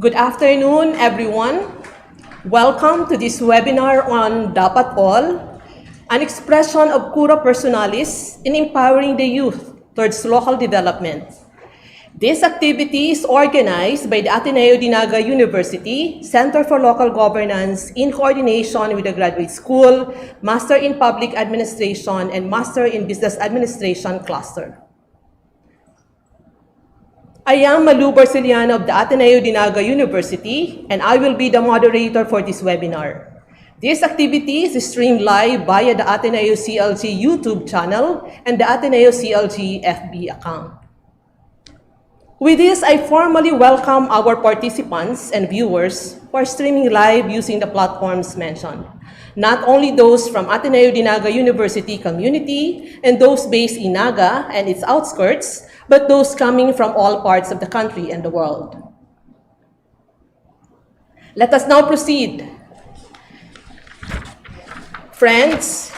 Good afternoon, everyone. Welcome to this webinar on Dapat All, an expression of CURA Personalis in empowering the youth towards local development. This activity is organized by the Ateneo Naga University Center for Local Governance in coordination with the Graduate School, Master in Public Administration, and Master in Business Administration cluster. I am Malu Barceliana of the Ateneo Naga University, and I will be the moderator for this webinar. This activity is streamed live via the Ateneo CLG YouTube channel and the Ateneo CLG FB account. With this, I formally welcome our participants and viewers who are streaming live using the platforms mentioned. Not only those from Ateneo Naga University community and those based in Naga and its outskirts, but those coming from all parts of the country and the world. Let us now proceed. Friends,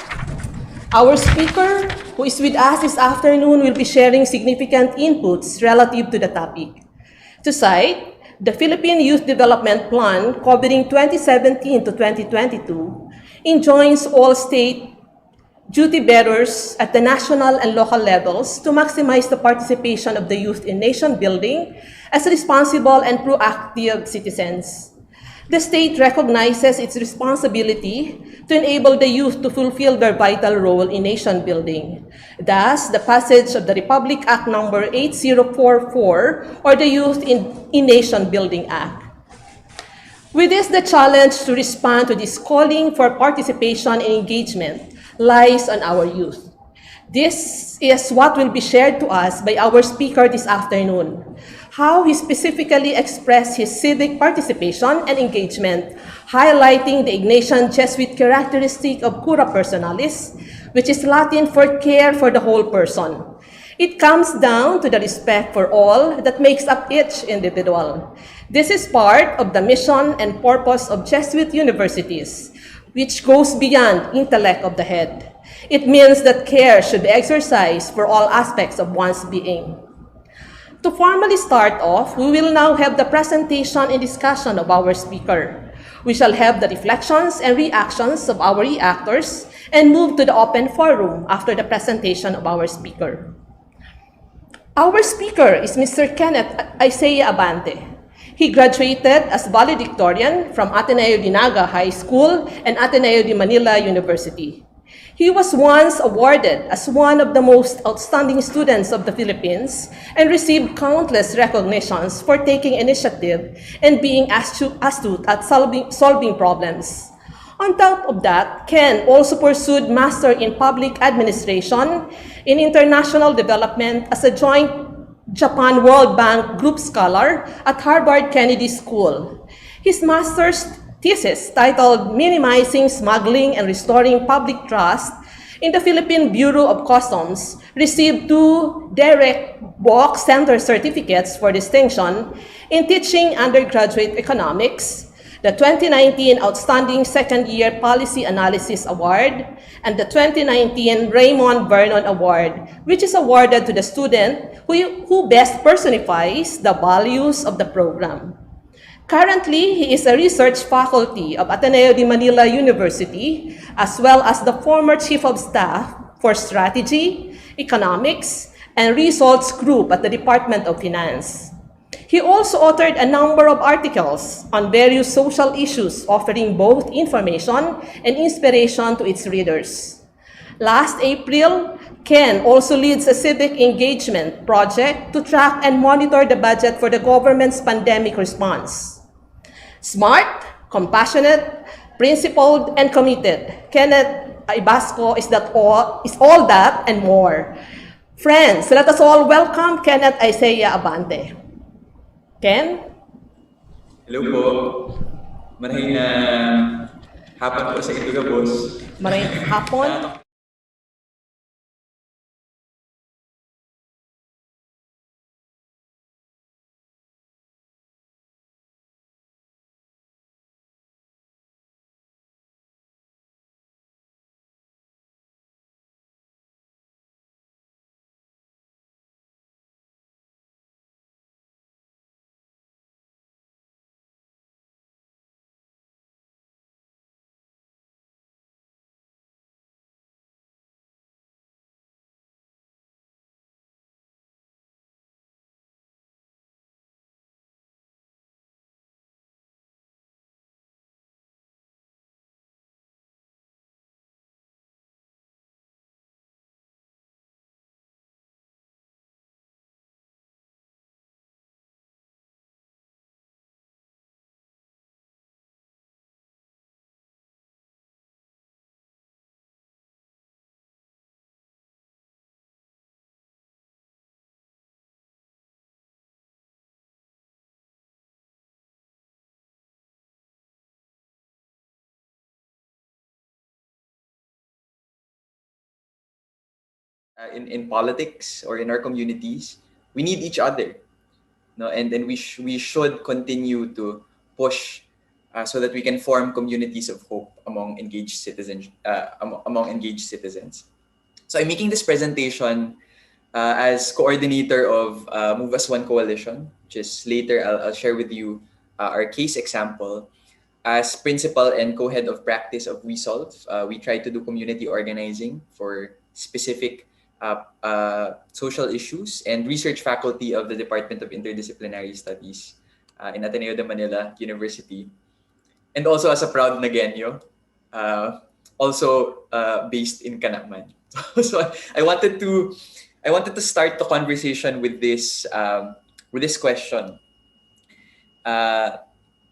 our speaker who is with us this afternoon will be sharing significant inputs relative to the topic. To cite, the Philippine Youth Development Plan covering 2017 to 2022 enjoins all state duty bearers at the national and local levels to maximize the participation of the youth in nation building as responsible and proactive citizens. The state recognizes its responsibility to enable the youth to fulfill their vital role in nation building. Thus, the passage of the Republic Act number 8044, or the Youth in Nation Building Act. With this, the challenge to respond to this calling for participation and engagement lies on our youth. This is what will be shared to us by our speaker this afternoon, how he specifically expressed his civic participation and engagement, highlighting the Ignatian Jesuit characteristic of cura personalis, which is Latin for care for the whole person. It comes down to the respect for all that makes up each individual. This is part of the mission and purpose of Jesuit universities, which goes beyond intellect of the head. It means that care should be exercised for all aspects of one's being. To formally start off, we will now have the presentation and discussion of our speaker. We shall have the reflections and reactions of our reactors and move to the open forum after the presentation of our speaker. Our speaker is Mr. Kenneth ABANTE. He graduated as valedictorian from Ateneo Naga High School and Ateneo de Manila University. He was once awarded as one of the most outstanding students of the Philippines and received countless recognitions for taking initiative and being astute at solving problems. On top of that, Ken also pursued Master in Public Administration in International Development as a joint Japan World Bank Group Scholar at Harvard Kennedy School. His master's thesis, titled Minimizing Smuggling and Restoring Public Trust in the Philippine Bureau of Customs, received 2 Derek Bock Center certificates for distinction in teaching undergraduate economics, the 2019 Outstanding Second Year Policy Analysis Award, and the 2019 Raymond Vernon Award, which is awarded to the student who best personifies the values of the program. Currently, he is a research faculty of Ateneo de Manila University, as well as the former Chief of Staff for Strategy, Economics, and Results Group at the Department of Finance. He also authored a number of articles on various social issues, offering both information and inspiration to its readers. Last April, Ken also leads a civic engagement project to track and monitor the budget for the government's pandemic response. Smart, compassionate, principled, and committed, Kenneth Ibasco is all that and more. Friends, let us all welcome Kenneth Isaiah Abante. Ken? Hello po. Marahil na hapon po sa ito, boss. Marahil hapon. In politics or in our communities, we need each other. No? And then we should continue to push so that we can form communities of hope among engaged citizens. So I'm making this presentation as coordinator of Move as One Coalition, which is later I'll share with you our case example. As principal and co-head of practice of WeSolve, we try to do community organizing for specific social issues, and research faculty of the Department of Interdisciplinary Studies in Ateneo de Manila University. And also as a proud Nagueño, also based in Canaman. So I wanted to start the conversation with this question.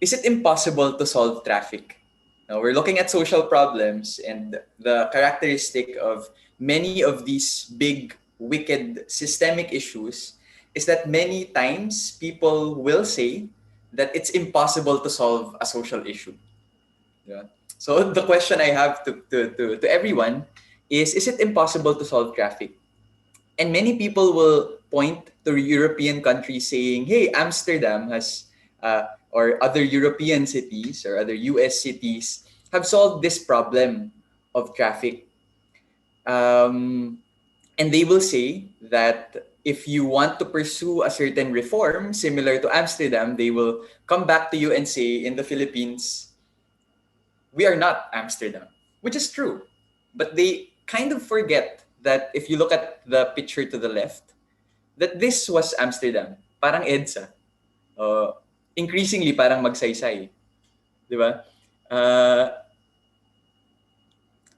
Is it impossible to solve traffic? Now, we're looking at social problems, and the characteristic of many of these big, wicked, systemic issues is that many times people will say that it's impossible to solve a social issue. Yeah. So the question I have to everyone is it impossible to solve traffic? And many people will point to European countries saying, hey, Amsterdam has, or other European cities or other US cities have solved this problem of traffic. And they will say that if you want to pursue a certain reform similar to Amsterdam, they will come back to you and say, in the Philippines, we are not Amsterdam, which is true. But they kind of forget that if you look at the picture to the left, that this was Amsterdam. Parang EDSA. Increasingly, parang magsaysay. Di ba?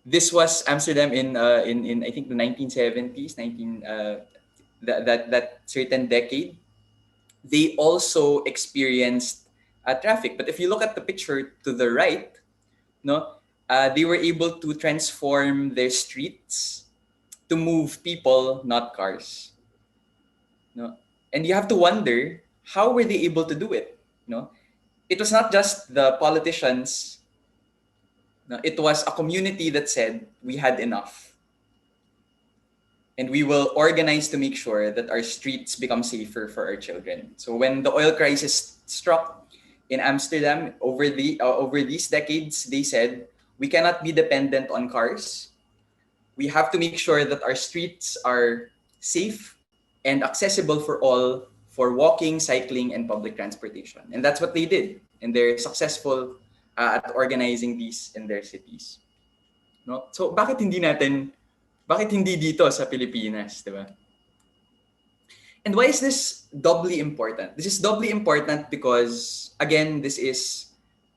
This was Amsterdam in I think the 1970s, that certain decade. They also experienced traffic. But if you look at the picture to the right, they were able to transform their streets to move people, not cars. And you have to wonder, how were they able to do it? It was not just the politicians. It was a community that said, we had enough. And we will organize to make sure that our streets become safer for our children. So when the oil crisis struck in Amsterdam over these decades, they said, we cannot be dependent on cars. We have to make sure that our streets are safe and accessible for all, for walking, cycling, and public transportation. And that's what they did. and they're successful at organizing these in their cities. No? So bakit hindi dito sa Pilipinas, di ba? And why is this doubly important? This is doubly important because, again, this is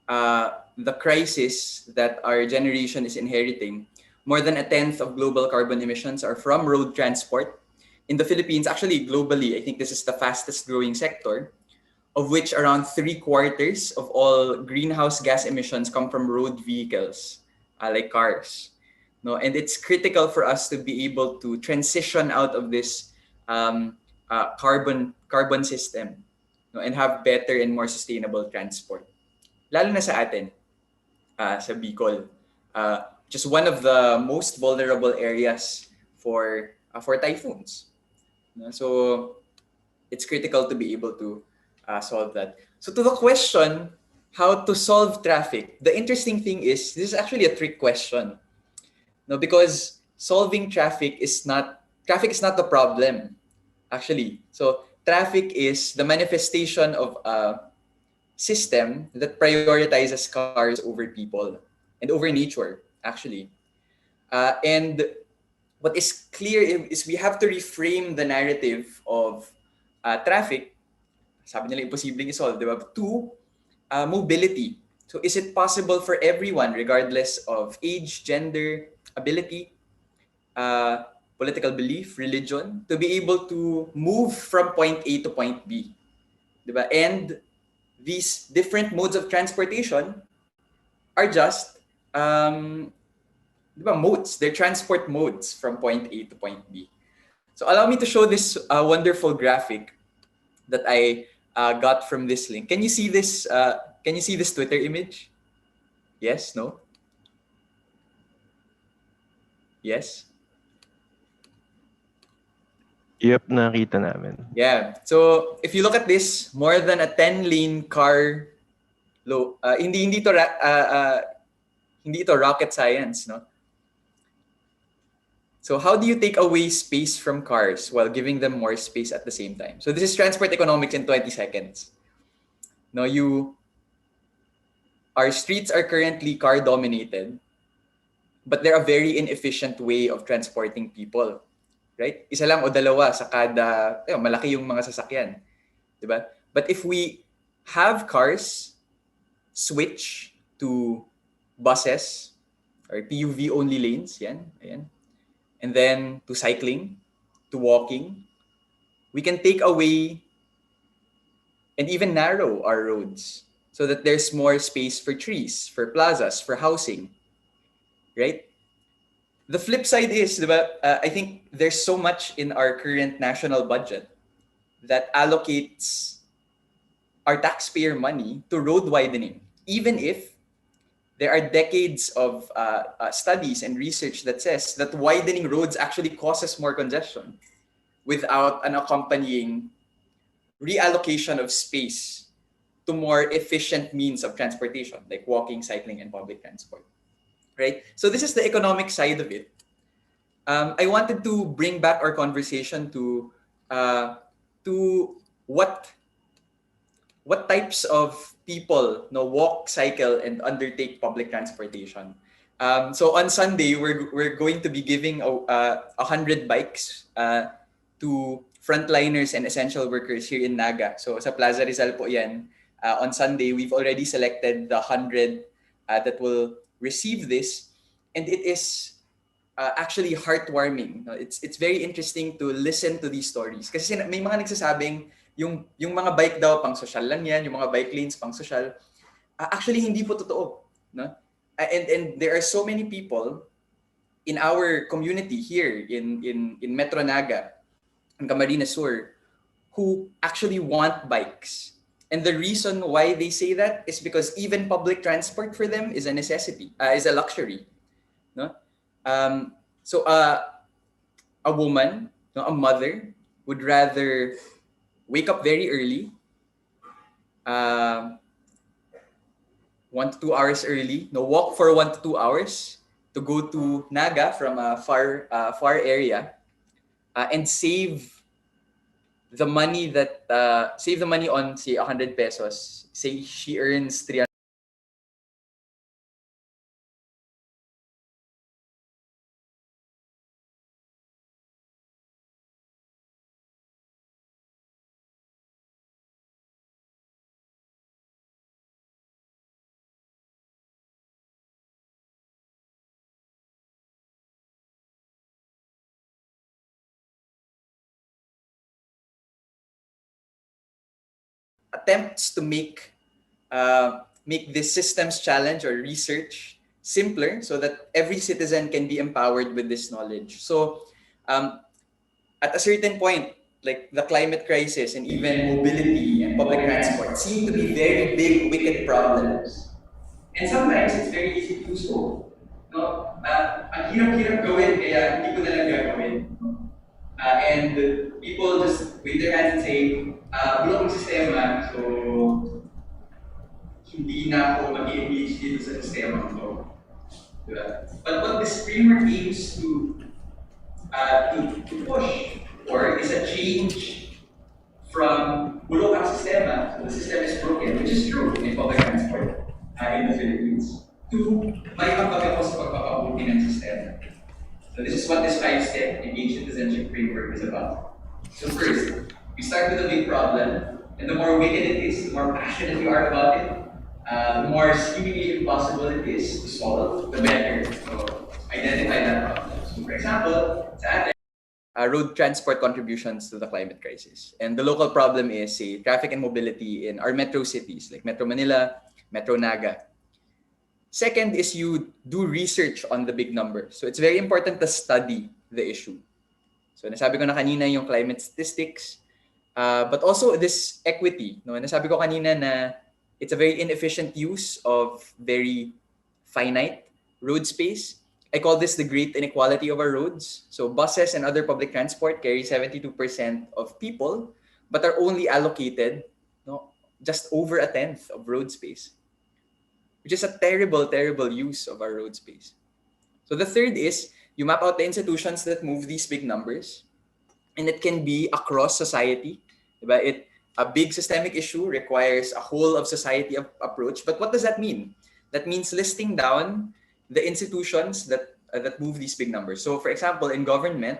the crisis that our generation is inheriting. More than a tenth of global carbon emissions are from road transport. In the Philippines, actually globally, I think this is the fastest growing sector, of which around 3/4 of all greenhouse gas emissions come from road vehicles, like cars. No, and it's critical for us to be able to transition out of this carbon system, no, and have better and more sustainable transport. Lalo na sa atin, sa Bicol, just one of the most vulnerable areas for typhoons. No? So it's critical to be able to solve that. So to the question, how to solve traffic, the interesting thing is, this is actually a trick question. No, because solving traffic is not the problem, actually. So traffic is the manifestation of a system that prioritizes cars over people and over nature, actually. And what is clear is we have to reframe the narrative of traffic. Sabi nila imposibleng isolve, di ba? To mobility. So is it possible for everyone, regardless of age, gender, ability, political belief, religion, to be able to move from point A to point B? Diba? And these different modes of transportation are just diba, modes. They're transport modes from point A to point B. So allow me to show this wonderful graphic that I got from this link. Can you see this? Can you see this Twitter image? Yes? No? Yes? Yep, nakita namin. Yeah. So if you look at this, more than a 10-lane car, hindi ito rocket science, no? So how do you take away space from cars while giving them more space at the same time? So this is transport economics in 20 seconds. No, our streets are currently car dominated, but they're a very inefficient way of transporting people. Right? Isa lang o dalawa sa kada, malaki yung mga sasakyan. Diba? But if we have cars switch to buses or PUV only lanes, ayan, and then to cycling, to walking, we can take away and even narrow our roads so that there's more space for trees, for plazas, for housing, right? The flip side is, diba, I think there's so much in our current national budget that allocates our taxpayer money to road widening, even if there are decades of studies and research that says that widening roads actually causes more congestion without an accompanying reallocation of space to more efficient means of transportation, like walking, cycling, and public transport. Right? So this is the economic side of it. I wanted to bring back our conversation to what types of people walk, cycle, and undertake public transportation. So on Sunday, we're going to be giving 100 bikes to frontliners and essential workers here in Naga. So sa Plaza Rizal po yan. On Sunday, we've already selected the 100 that will receive this, and it is actually heartwarming. It's very interesting to listen to these stories kasi may mga nagsasabing yung mga bike daw pang social lang yan, yung mga bike lanes pang social. Actually hindi po totoo, no? And there are so many people in our community here in Metro Naga, in Camarines Sur, who actually want bikes. And the reason why they say that is because even public transport for them is a necessity, is a luxury. No? So a woman, a mother, would rather wake up very early, 1 to 2 hours early, walk for 1 to 2 hours to go to Naga from a far area, and save the money that save the money on say 100 pesos. Say she earns 300. Attempts to make this systems challenge or research simpler so that every citizen can be empowered with this knowledge. So um, at a certain point, like the climate crisis and even mobility and public transport seem to be very big, wicked problems. And sometimes it's very easy to do so. No? Ang hirap-hirap gawin, kaya hindi ko na lang gagawin. And people just wave their hands and say, bulok ang sistema, so hindi na ako mag-engage dito sa sistema ko. Diba? But what this framework aims to push for is a change from bulok ang sistema, so the system is broken, which is true in public transport in the Philippines, to may ambag ako sa pagpapabuti ng sistema. So this is what this 5-step engaged citizenship framework is about. So first, we start with a big problem, and the more wicked it is, the more passionate you are about it, the more seemingly impossible it is to solve, the better. So identify that problem. So for example, sa atin, road transport contributions to the climate crisis. And the local problem is, say, traffic and mobility in our metro cities, like Metro Manila, Metro Naga. Second is you do research on the big number. So it's very important to study the issue. So nasabi ko na kanina yung climate statistics, but also this equity. No? Nasabi ko kanina na it's a very inefficient use of very finite road space. I call this the great inequality of our roads. So buses and other public transport carry 72% of people, but are only allocated just over a tenth of road space, which is a terrible, terrible use of our road space. So the third is you map out the institutions that move these big numbers, and it can be across society. A big systemic issue requires a whole of society approach. But what does that mean? That means listing down the institutions that move these big numbers. So, for example, in government,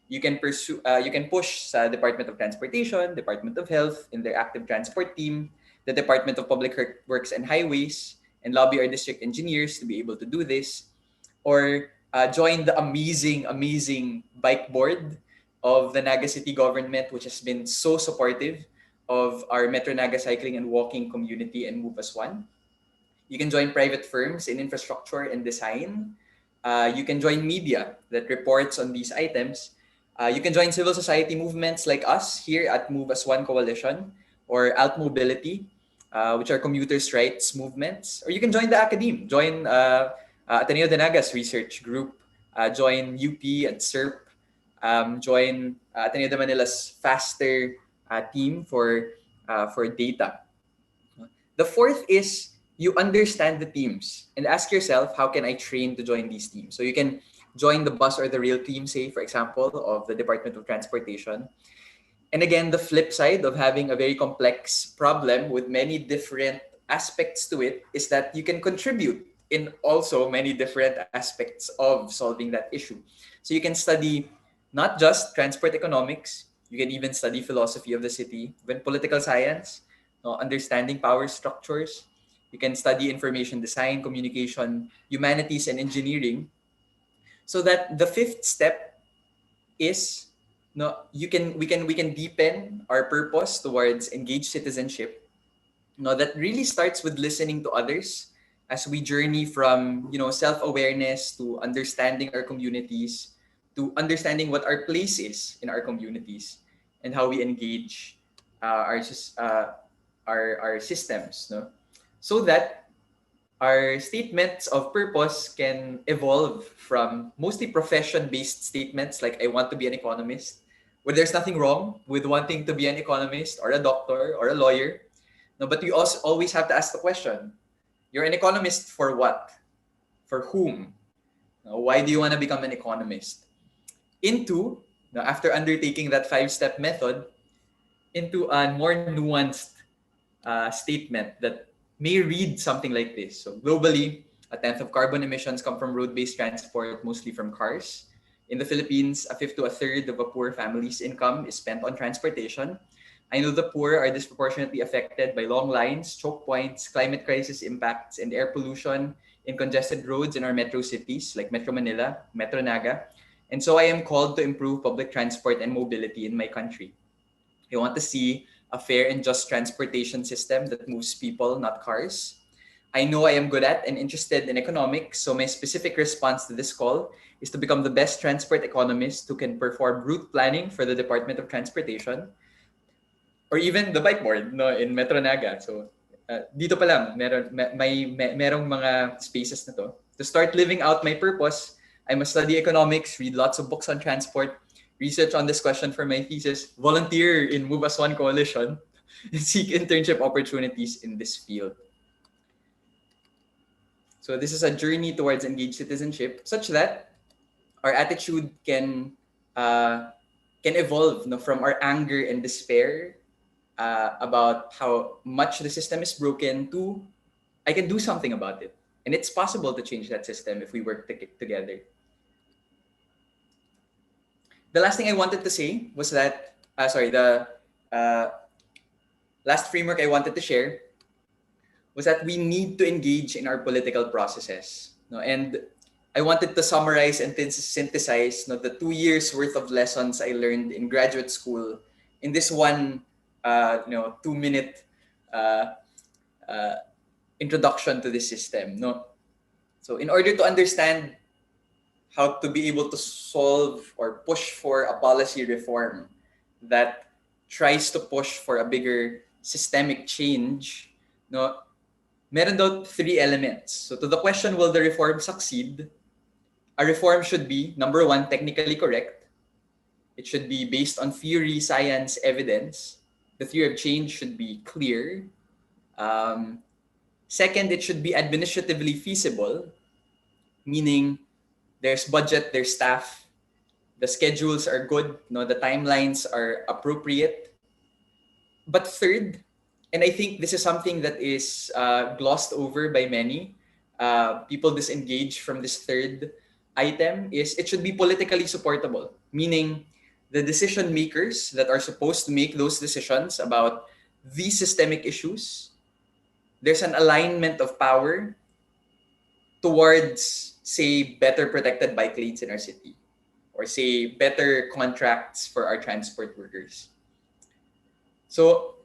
you can push sa Department of Transportation, Department of Health in their active transport team, the Department of Public Works and Highways, and lobby our district engineers to be able to do this, or join the amazing bike board of the Naga city government, which has been so supportive of our Metro Naga cycling and walking community and Move as One. You can join private firms in infrastructure and design. You can join media that reports on these items. You can join civil society movements like us here at Move as One Coalition or Alt Mobility, which are commuters' rights movements. Or you can join the academe. Join Ateneo de Naga's research group. Join UP and SERP. Join Ateneo de Manila's FASTER team for data. The fourth is you understand the teams and ask yourself, how can I train to join these teams? So you can join the bus or the rail team, say, for example, of the Department of Transportation. And again, the flip side of having a very complex problem with many different aspects to it is that you can contribute in also many different aspects of solving that issue. So you can study not just transport economics, you can even study philosophy of the city, even political science, understanding power structures. You can study information design, communication, humanities, and engineering. So that the fifth step is we can deepen our purpose towards engaged citizenship. That really starts with listening to others as we journey from self-awareness to understanding our communities, to understanding what our place is in our communities and how we engage our systems, so that our statements of purpose can evolve from mostly profession-based statements like I want to be an economist, where there's nothing wrong with wanting to be an economist or a doctor or a lawyer. No, but we also always have to ask the question, you're an economist for what? For whom? Why do you want to become an economist? After undertaking that 5-step method, into a more nuanced statement that may read something like this. So globally, a tenth of carbon emissions come from road-based transport, mostly from cars. In the Philippines, a fifth to a third of a poor family's income is spent on transportation. I know the poor are disproportionately affected by long lines, choke points, climate crisis impacts, and air pollution in congested roads in our metro cities like Metro Manila, Metro Naga. And so I am called to improve public transport and mobility in my country. I want to see a fair and just transportation system that moves people, not cars. I know I am good at and interested in economics, so my specific response to this call is to become the best transport economist who can perform route planning for the Department of Transportation or even the bike board no, in Metro Naga. So dito pa lang, merong mga spaces na to. To start living out my purpose, I must study economics, read lots of books on transport, research on this question for my thesis, volunteer in Move as One Coalition, and seek internship opportunities in this field. So this is a journey towards engaged citizenship such that our attitude can evolve from our anger and despair about how much the system is broken to I can do something about it. And it's possible to change that system if we work together. The last thing I wanted to say was that, the last framework I wanted to share was that we need to engage in our political processes. No? And I wanted to summarize and synthesize the 2 years worth of lessons I learned in graduate school in this one 2-minute introduction to this system. No? So in order to understand how to be able to solve or push for a policy reform that tries to push for a bigger systemic change, no, meron daw 3 elements. So to the question, will the reform succeed? A reform should be, number 1, technically correct. It should be based on theory, science, evidence. The theory of change should be clear. Second, it should be administratively feasible, meaning there's budget, there's staff, the schedules are good, the timelines are appropriate. But third, and I think this is something that is glossed over by many, people disengage from this third item, is it should be politically supportable, meaning the decision makers that are supposed to make those decisions about these systemic issues, there's an alignment of power towards, say, better protected bike lanes in our city, or say, better contracts for our transport workers. So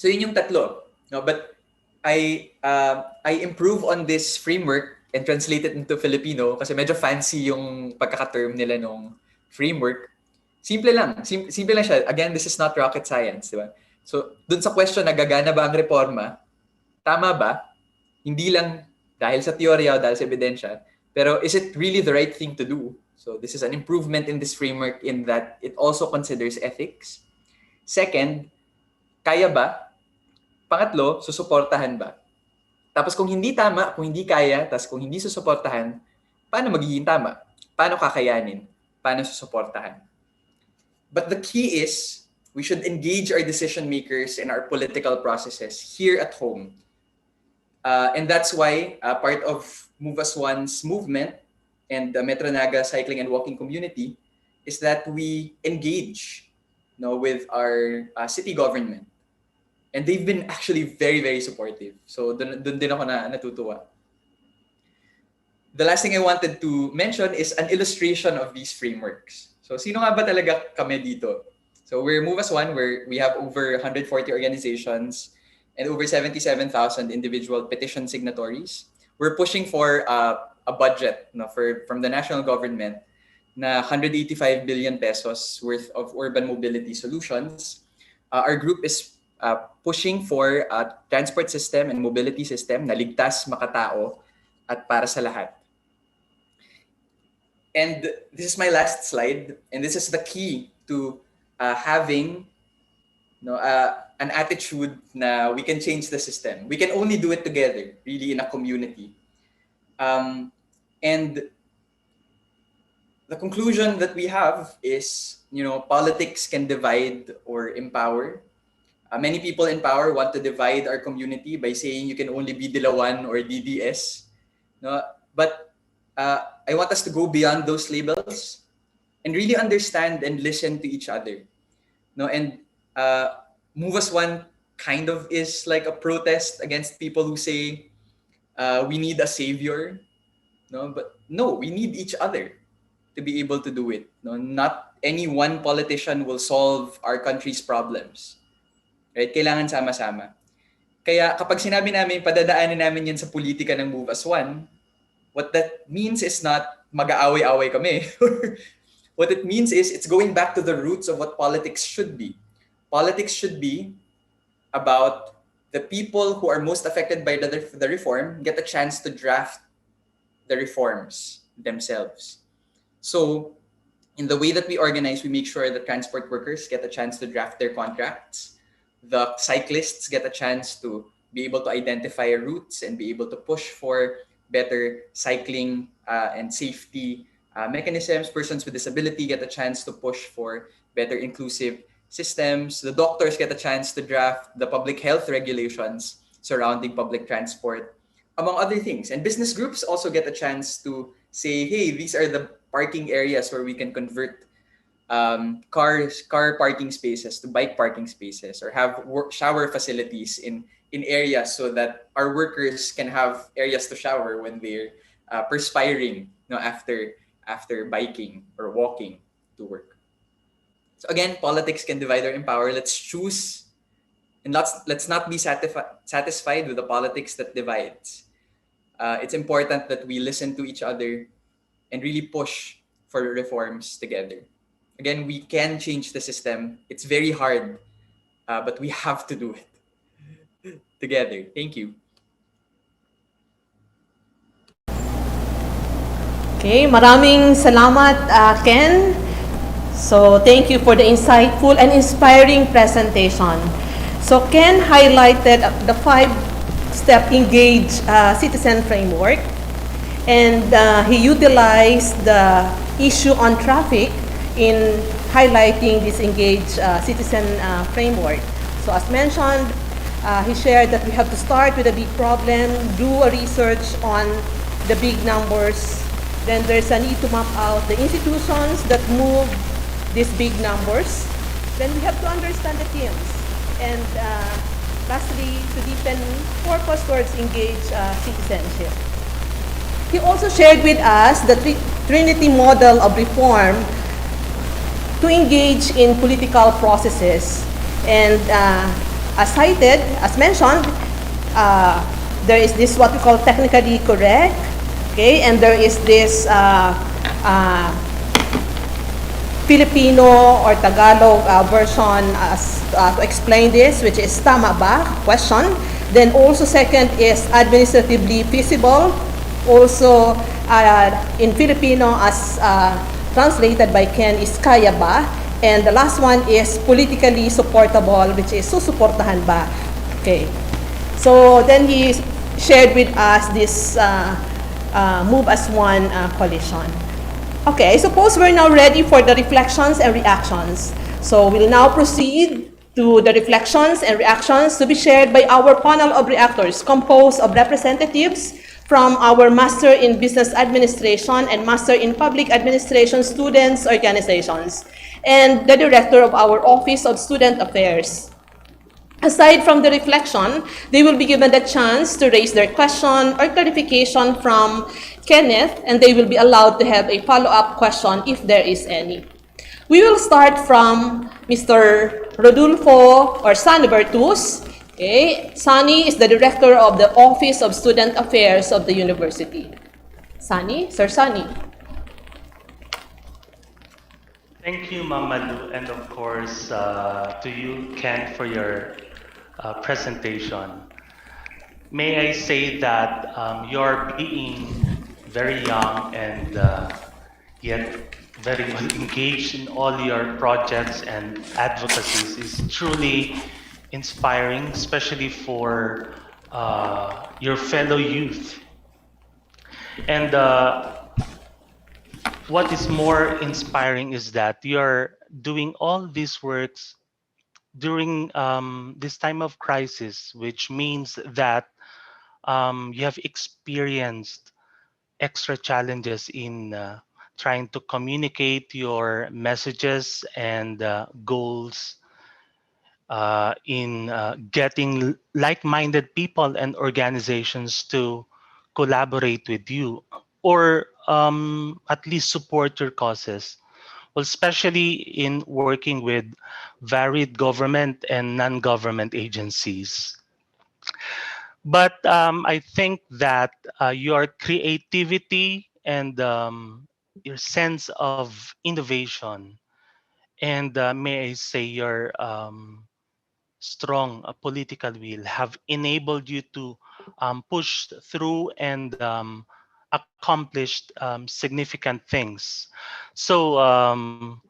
yun yung tatlo. No, but I improve on this framework and translate it into Filipino kasi medyo fancy yung pagkaka-term nila nung framework. Simple lang siya. Again, this is not rocket science, di ba? So, dun sa question, nagagana ba ang reforma? Tama ba? Hindi lang dahil sa teorya o dahil sa ebidensya, pero is it really the right thing to do? So, this is an improvement in this framework in that it also considers ethics. Second, kaya ba? Pangatlo, susuportahan ba? Tapos kung hindi tama, kung hindi kaya, tapos kung hindi susuportahan, paano magiging tama? Paano kakayanin? Paano susuportahan? But the key is, we should engage our decision makers in our political processes here at home. And that's why part of Move as One's movement and the Metro Naga cycling and walking community is that we engage with our city government. And they've been actually very, very supportive. So dun din ako natutuwa. The last thing I wanted to mention is an illustration of these frameworks. So sino nga ba talaga kami dito? So we're Move as One, where we have over 140 organizations and over 77,000 individual petition signatories. We're pushing for a budget from the national government na 185 billion pesos worth of urban mobility solutions. Our group is pushing for a transport system and mobility system na ligtas, makatao, at para sa lahat. And this is my last slide, and this is the key to having an attitude na we can change the system. We can only do it together, really, in a community. And the conclusion that we have is, politics can divide or empower, Many people in power want to divide our community by saying you can only be Dilawan or DDS. No? But I want us to go beyond those labels and really understand and listen to each other. No? And Move as One kind of is like a protest against people who say we need a savior. No? But no, we need each other to be able to do it. No? Not any one politician will solve our country's problems. Right? Kailangan sama-sama. Kaya kapag sinabi namin padadaanin namin yan sa politika ng Move as One, what that means is not mag-aaway-away kami. What it means is it's going back to the roots of what politics should be. Politics should be about the people who are most affected by the reform get a chance to draft the reforms themselves. So in the way that we organize, we make sure that transport workers get a chance to draft their contracts. The cyclists get a chance to be able to identify routes and be able to push for better cycling and safety mechanisms. Persons with disability get a chance to push for better inclusive systems. The doctors get a chance to draft the public health regulations surrounding public transport, among other things. And business groups also get a chance to say, hey, these are the parking areas where we can convert car parking spaces to bike parking spaces, or have shower facilities in areas so that our workers can have areas to shower when they're perspiring, after biking or walking to work. So again, politics can divide or empower. Let's choose, and let's not be satisfied with the politics that divides. It's important that we listen to each other and really push for reforms together. Again, we can change the system. It's very hard, but we have to do it together. Thank you. Okay, maraming salamat, Ken. So thank you for the insightful and inspiring presentation. So Ken highlighted the 5-step engage citizen framework, and he utilized the issue on traffic in highlighting this engaged citizen framework. So as mentioned, he shared that we have to start with a big problem, do a research on the big numbers. Then there's a need to map out the institutions that move these big numbers. Then we have to understand the themes. And lastly, to deepen purpose towards engaged citizenship. He also shared with us the Trinity model of reform to engage in political processes. And as cited, as mentioned, there is this what we call technically correct, okay, and there is this Filipino or Tagalog version to explain this, which is tama ba? Question. Then also second is administratively feasible. Also in Filipino as translated by Ken is kaya ba? And the last one is politically supportable, which is susuportahan ba? Okay. So then he shared with us this Move as One coalition. Okay, I suppose we're now ready for the reflections and reactions. So we'll now proceed to the reflections and reactions to be shared by our panel of reactors composed of representatives from our Master in Business Administration and Master in Public Administration students organizations, and the Director of our Office of Student Affairs. Aside from the reflection, they will be given the chance to raise their question or clarification from Kenneth, and they will be allowed to have a follow-up question if there is any. We will start from Mr. Rodolfo or Sunny Bertus. Okay. Sunny is the Director of the Office of Student Affairs of the University. Sunny? Sir Sunny. Thank you, Mamadou, and of course to you, Ken, for your presentation. May I say that you're being very young and yet very well engaged in all your projects and advocacies is truly inspiring, especially for your fellow youth. And what is more inspiring is that you're doing all these works during this time of crisis, which means that you have experienced extra challenges in trying to communicate your messages and goals in getting like-minded people and organizations to collaborate with you or at least support your causes. Well, especially in working with varied government and non-government agencies. But I think that your creativity and your sense of innovation and may I say your strong political will have enabled you to push through and accomplished significant things. So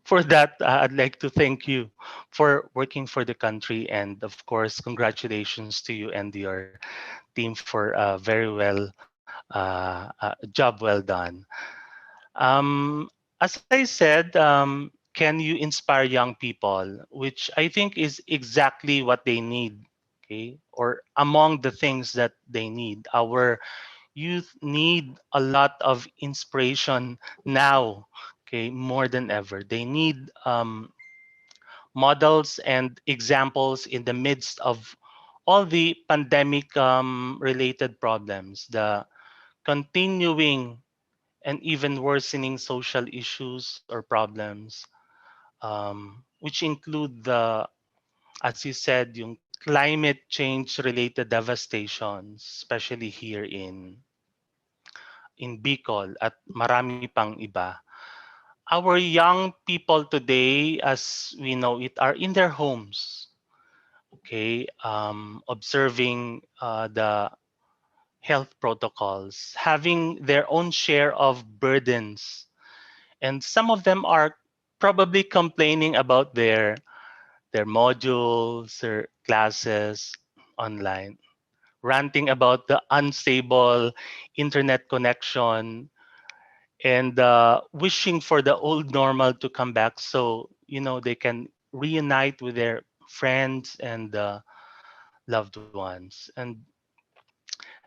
for that, I'd like to thank you for working for the country, and of course, congratulations to you and your team for a very well job well done. As I said, can you inspire young people, which I think is exactly what they need, okay? Or among the things that they need. Our youth need a lot of inspiration now, okay, more than ever. They need models and examples in the midst of all the pandemic related problems, the continuing and even worsening social issues or problems, which include the, as you said, yung climate change related devastations, especially here in Bicol at marami pang iba. Our young people today, as we know it, are in their homes, okay, observing the health protocols, having their own share of burdens. And some of them are probably complaining about their modules or classes online, ranting about the unstable internet connection and wishing for the old normal to come back so they can reunite with their friends and loved ones. And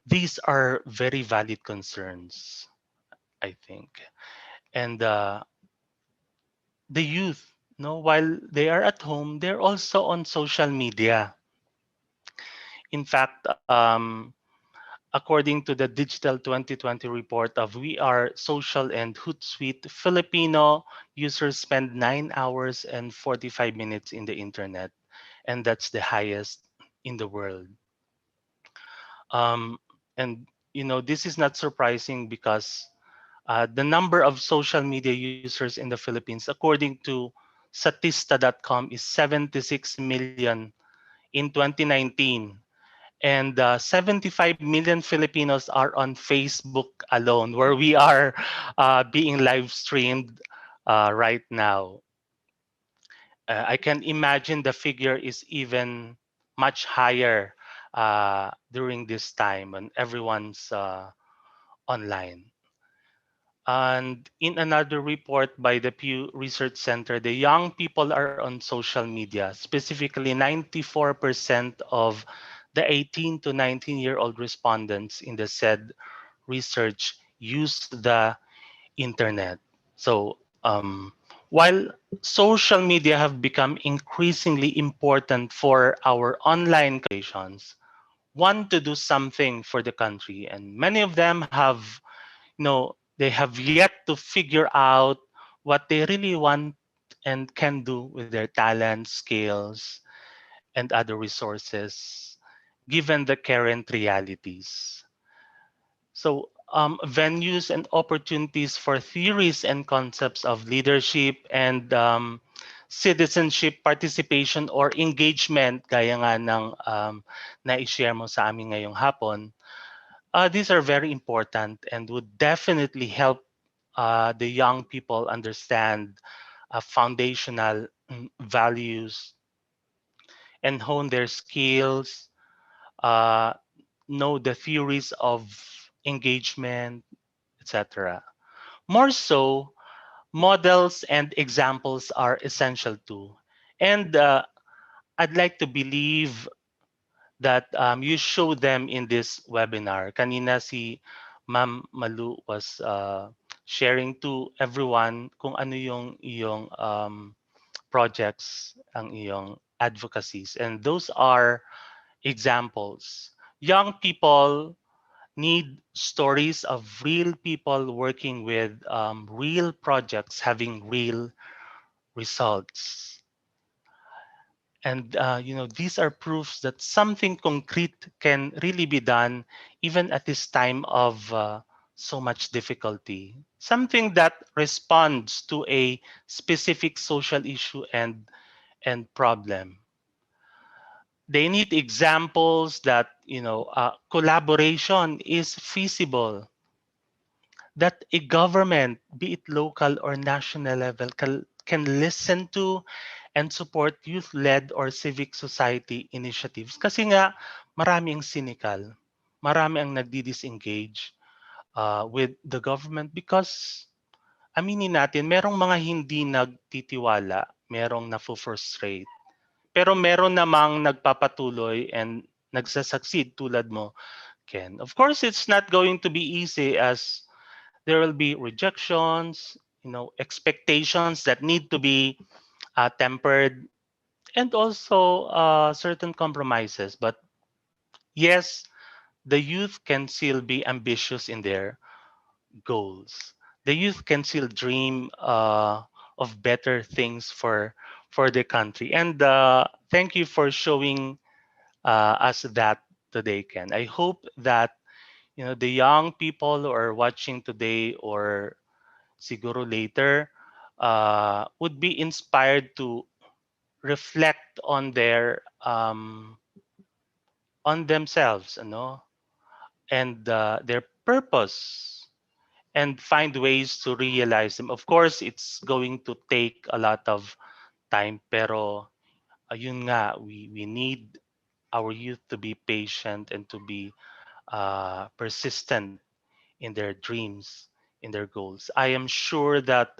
these are very valid concerns, I think. And the youth, while they are at home, they're also on social media. In fact, according to the Digital 2020 report of We Are Social and Hootsuite, Filipino users spend 9 hours and 45 minutes in the internet, and that's the highest in the world. And this is not surprising because the number of social media users in the Philippines, according to Statista.com, is 76 million in 2019. And 75 million Filipinos are on Facebook alone, where we are being live streamed right now. I can imagine the figure is even much higher during this time when everyone's online. And in another report by the Pew Research Center, the young people are on social media. Specifically, 94% of the 18 to 19-year-old respondents in the said research use the internet. So while social media have become increasingly important for our online communications, want to do something for the country, and many of them have they have yet to figure out what they really want and can do with their talents, skills, and other resources, given the current realities. So, venues and opportunities for theories and concepts of leadership and citizenship participation or engagement, gaya nga ng na-share mo sa amin ngayong hapon, these are very important and would definitely help the young people understand foundational values and hone their skills, uh, know the theories of engagement, etc. More so, models and examples are essential too. And I'd like to believe that you show them in this webinar. Kanina si Ma'am Malu was sharing to everyone kung ano yung iyong projects, ang iyong advocacies. And those are examples. Young people need stories of real people working with real projects, having real results. And these are proofs that something concrete can really be done even at this time of so much difficulty. Something that responds to a specific social issue and problem. They need examples that collaboration is feasible, that a government, be it local or national level, can listen to and support youth-led or civic society initiatives. Kasi nga, marami ang cynical, marami ang nagdi-disengage with the government because, aminin natin, merong mga hindi nagtitiwala, merong na-frustrate. Pero meron namang nagpapatuloy and nagsasucceed tulad mo, Ken. Of course, it's not going to be easy as there will be rejections, expectations that need to be tempered, and also certain compromises. But yes, the youth can still be ambitious in their goals. The youth can still dream of better things for the country. And thank you for showing us that today, Ken. I hope that the young people who are watching today or siguro later would be inspired to reflect on themselves, and their purpose, and find ways to realize them. Of course, it's going to take a lot of time, pero ayun nga, we need our youth to be patient and to be persistent in their dreams, in their goals. I am sure that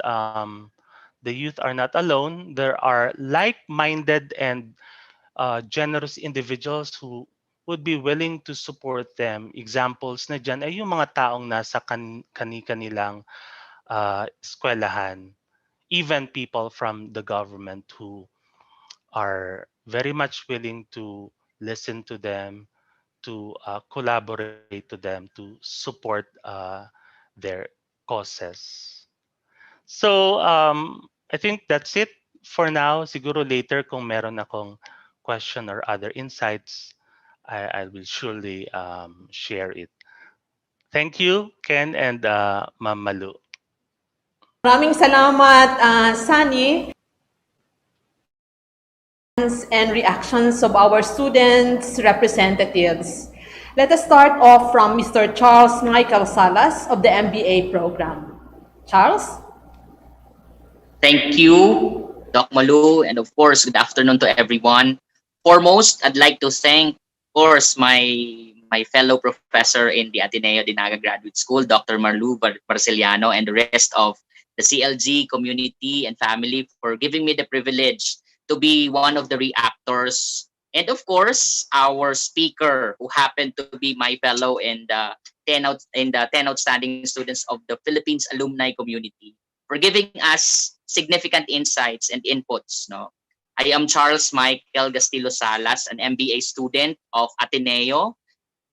the youth are not alone. There are like-minded and generous individuals who would be willing to support them. Examples na dyan ay yung mga taong nasa kani-kanilang eskwelahan. Even people from the government who are very much willing to listen to them, to collaborate to them, to support their causes. So I think that's it for now. Siguro later kung meron akong question or other insights, I will surely share it. Thank you, Ken and Ma'am Malu. Maraming salamat, Sunny. And reactions of our students' representatives. Let us start off from Mr. Charles Michael Salas of the MBA program. Charles? Thank you, Doc Malu, and of course, good afternoon to everyone. Foremost, I'd like to thank, of course, my fellow professor in the Ateneo de Naga Graduate School, Dr. Marlu Barceliano, and the rest of the CLG community and family for giving me the privilege to be one of the reactors. And of course, our speaker, who happened to be my fellow in the 10 outstanding students of the Philippines alumni community, for giving us significant insights and inputs. No, I am Charles Michael Gastillo Salas, an MBA student of Ateneo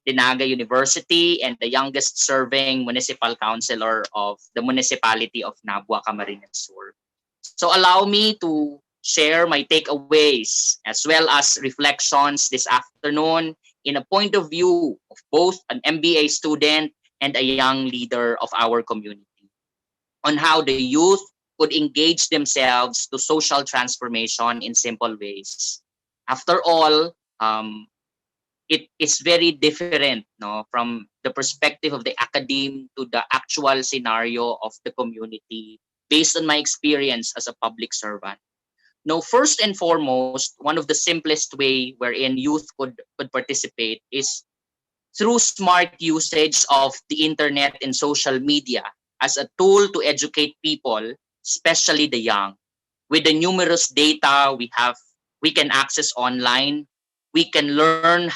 de Naga University and the youngest serving municipal councilor of the municipality of Nabua, Camarines Sur. So allow me to share my takeaways as well as reflections this afternoon in a point of view of both an MBA student and a young leader of our community on how the youth could engage themselves to social transformation in simple ways. After all, it is very different, no, from the perspective of the academe to the actual scenario of the community based on my experience as a public servant. Now, first and foremost, one of the simplest way wherein youth could participate is through smart usage of the internet and social media as a tool to educate people, especially the young. With the numerous data we have we can access online. We can learn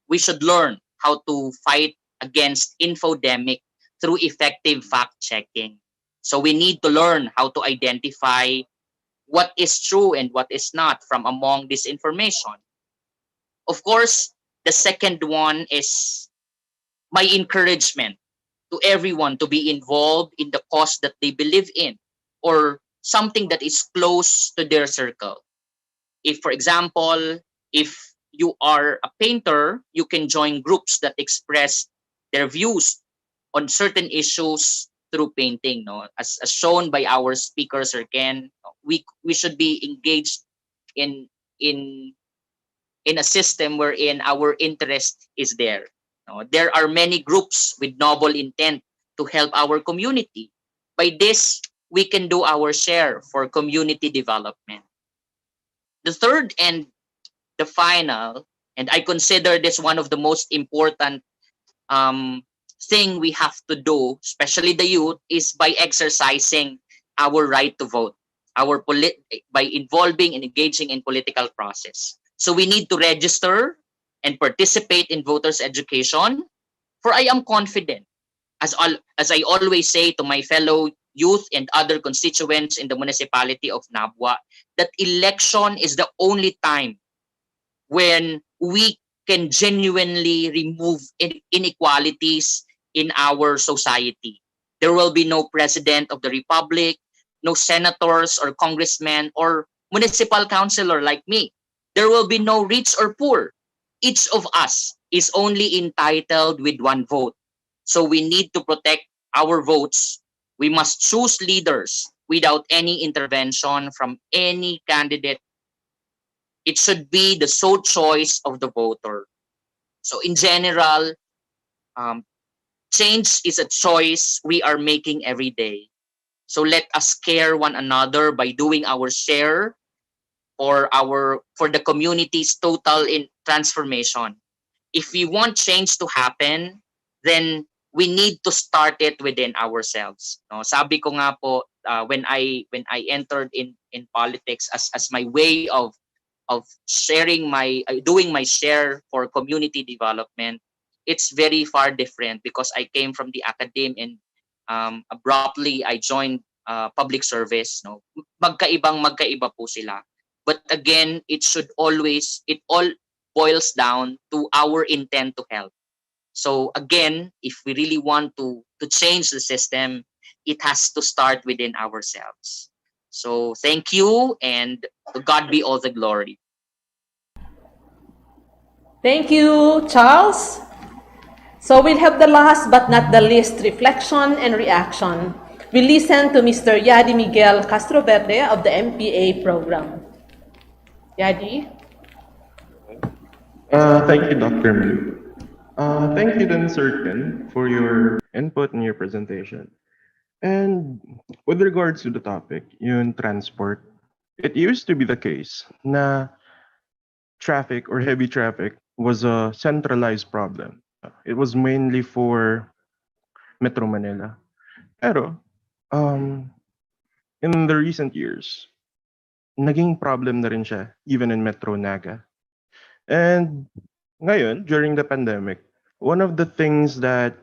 we should learn how to fight against infodemic through effective fact checking. So we need to learn how to identify what is true and what is not from among this information. Of course, the second one is my encouragement to everyone to be involved in the cause that they believe in or something that is close to their circle. If, for example, if you are a painter, you can join groups that express their views on certain issues through painting. No, as shown by our speaker, Sir Ken, we should be engaged in in in a system wherein our interest is there. No, there are many groups with noble intent to help our community. By this, we can do our share for community development. The third and the final, and I consider this one of the most important um, thing we have to do, especially the youth, is by exercising our right to vote, by involving and engaging in political process. So we need to register and participate in voters' education. For I am confident, as I always say to my fellow youth and other constituents in the municipality of Nabwa, that election is the only time when we can genuinely remove inequalities in our society. There will be no president of the republic, no senators or congressmen or municipal councilor like me. There will be no rich or poor. Each of us is only entitled with one vote. So we need to protect our votes. We must choose leaders without any intervention from any candidate. It should be the sole choice of the voter. So in general, change is a choice we are making every day. So let us care one another by doing our share for the community's total in transformation. If we want change to happen, then we need to start it within ourselves. No, sabi ko nga po, when I entered in politics as my way of sharing doing my share for community development, it's very far different because I came from the academe and abruptly I joined public service. No, magkaiba po sila. But again, it all boils down to our intent to help. So again, if we really want to change the system, it has to start within ourselves. So thank you, and to God be all the glory. Thank you, Charles. So we'll have the last but not the least reflection and reaction. We listen to Mr. Yadi Miguel CASTROVERDE of the MPA program. Yadi? Thank you, Dr. Malu. Thank you then, Sir Ken, for your input and your presentation. And with regards to the topic, yung transport, it used to be the case na traffic or heavy traffic was a centralized problem. It was mainly for Metro Manila. Pero, in the recent years, naging problem na rin siya even in Metro Naga. And ngayon, during the pandemic, one of the things that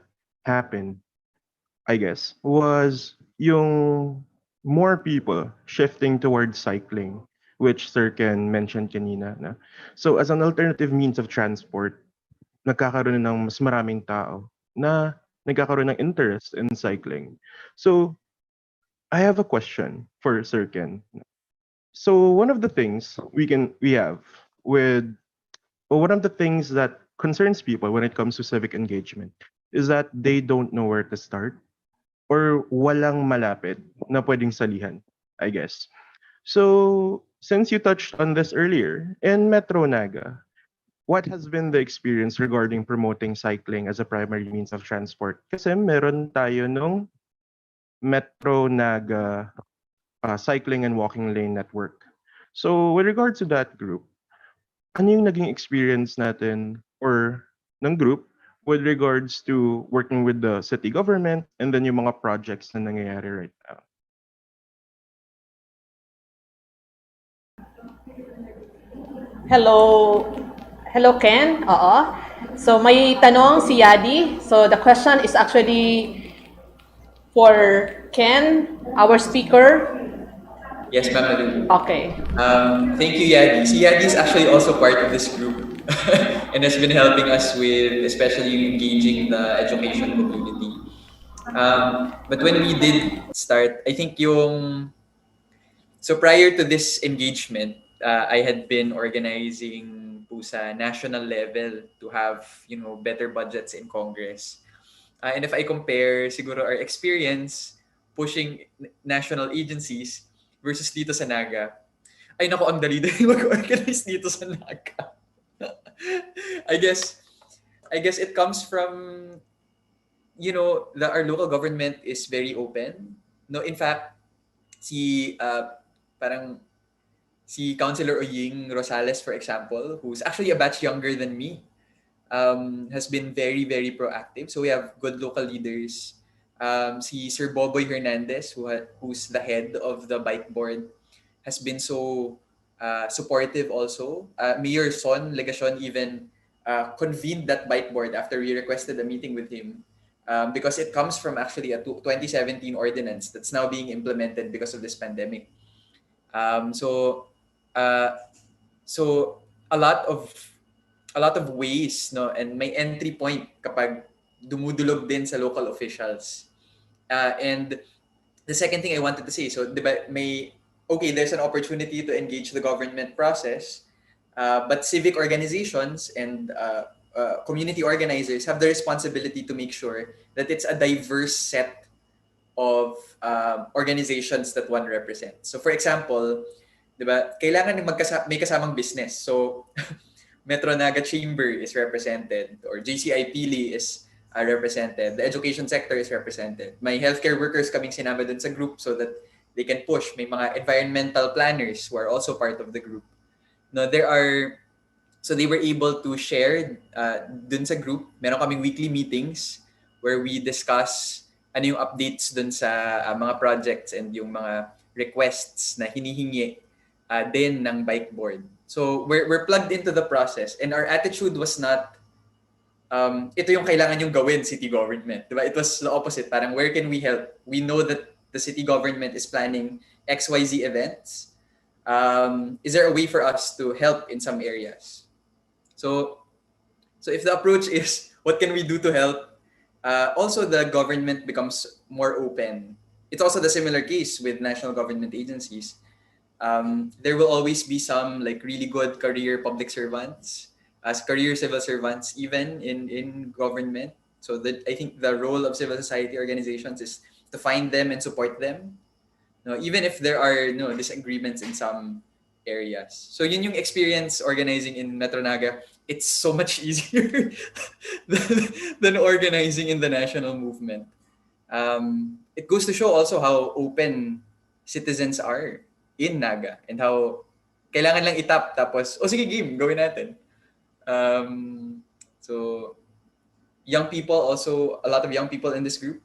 happened, I guess, was yung more people shifting towards cycling, which Sir Ken mentioned kanina. Na? So as an alternative means of transport, nagkakaroon ng mas maraming tao na nagkakaroon ng interest in cycling. So I have a question for Sir Ken. So one of the things we have with one of the things that concerns people when it comes to civic engagement is that they don't know where to start or walang malapit na pwedeng salihan, I guess. So since you touched on this earlier, in Metro Naga, what has been the experience regarding promoting cycling as a primary means of transport? Kasi meron tayo nung Metro Naga cycling and walking lane network. So with regard to that group, ano yung naging experience natin or ng group with regards to working with the city government and then yung mga projects na nangyayari right now? Hello. Hello, Ken. Oo. So, may tanong si Yadi. So, the question is actually for Ken, our speaker. Yes, Ma'am Malu. Okay. Thank you, Yadi. Si Yadi is actually also part of this group and has been helping us with, especially engaging the education community. But when we did start, I think so prior to this engagement, I had been organizing po sa national level to have, better budgets in Congress. And if I compare siguro our experience pushing national agencies versus dito sa Naga, ay nako, ang dali-dali mag-organize dito sa Naga. I guess it comes from, our local government is very open. No, in fact, parang si Councilor Oying Rosales, for example, who's actually a batch younger than me, has been very, very proactive. So we have good local leaders. Si Sir Boboy Hernandez, who's the head of the bike board, has been so supportive also. Mayor Son Legacion even convened that bike board after we requested a meeting with him, because it comes from actually a 2017 ordinance that's now being implemented because of this pandemic. So a lot of ways, no, and may entry point kapag dumudulog din sa local officials. And the second thing I wanted to say, so diba, there's an opportunity to engage the government process, but civic organizations and community organizers have the responsibility to make sure that it's a diverse set of organizations that one represents. So for example, diba, kailangan may kasamang business. So Metro Naga Chamber is represented, or JCI Pili is represented. The education sector is represented. May healthcare workers kaming sinama dun sa group so that they can push. May mga environmental planners who are also part of the group. No, so they were able to share dun sa group. Meron kaming weekly meetings where we discuss ano yung updates dun sa mga projects and yung mga requests na hinihingi din ng bike board. So we're plugged into the process, and our attitude was not ito yung kailangan yung gawin, city government. Diba? It was the opposite. Parang, where can we help? We know that the city government is planning XYZ events. Is there a way for us to help in some areas? So if the approach is, what can we do to help? Also, the government becomes more open. It's also the similar case with national government agencies. There will always be some like really good career public servants, as career civil servants, even in government. So I think the role of civil society organizations is to find them and support them, even if there are disagreements in some areas. So yun yung experience organizing in Metro Naga. It's so much easier than organizing in the national movement. It goes to show also how open citizens are in Naga, and how kailangan lang itap tapos, sige, game, gawin natin. So young people also, a lot of young people in this group.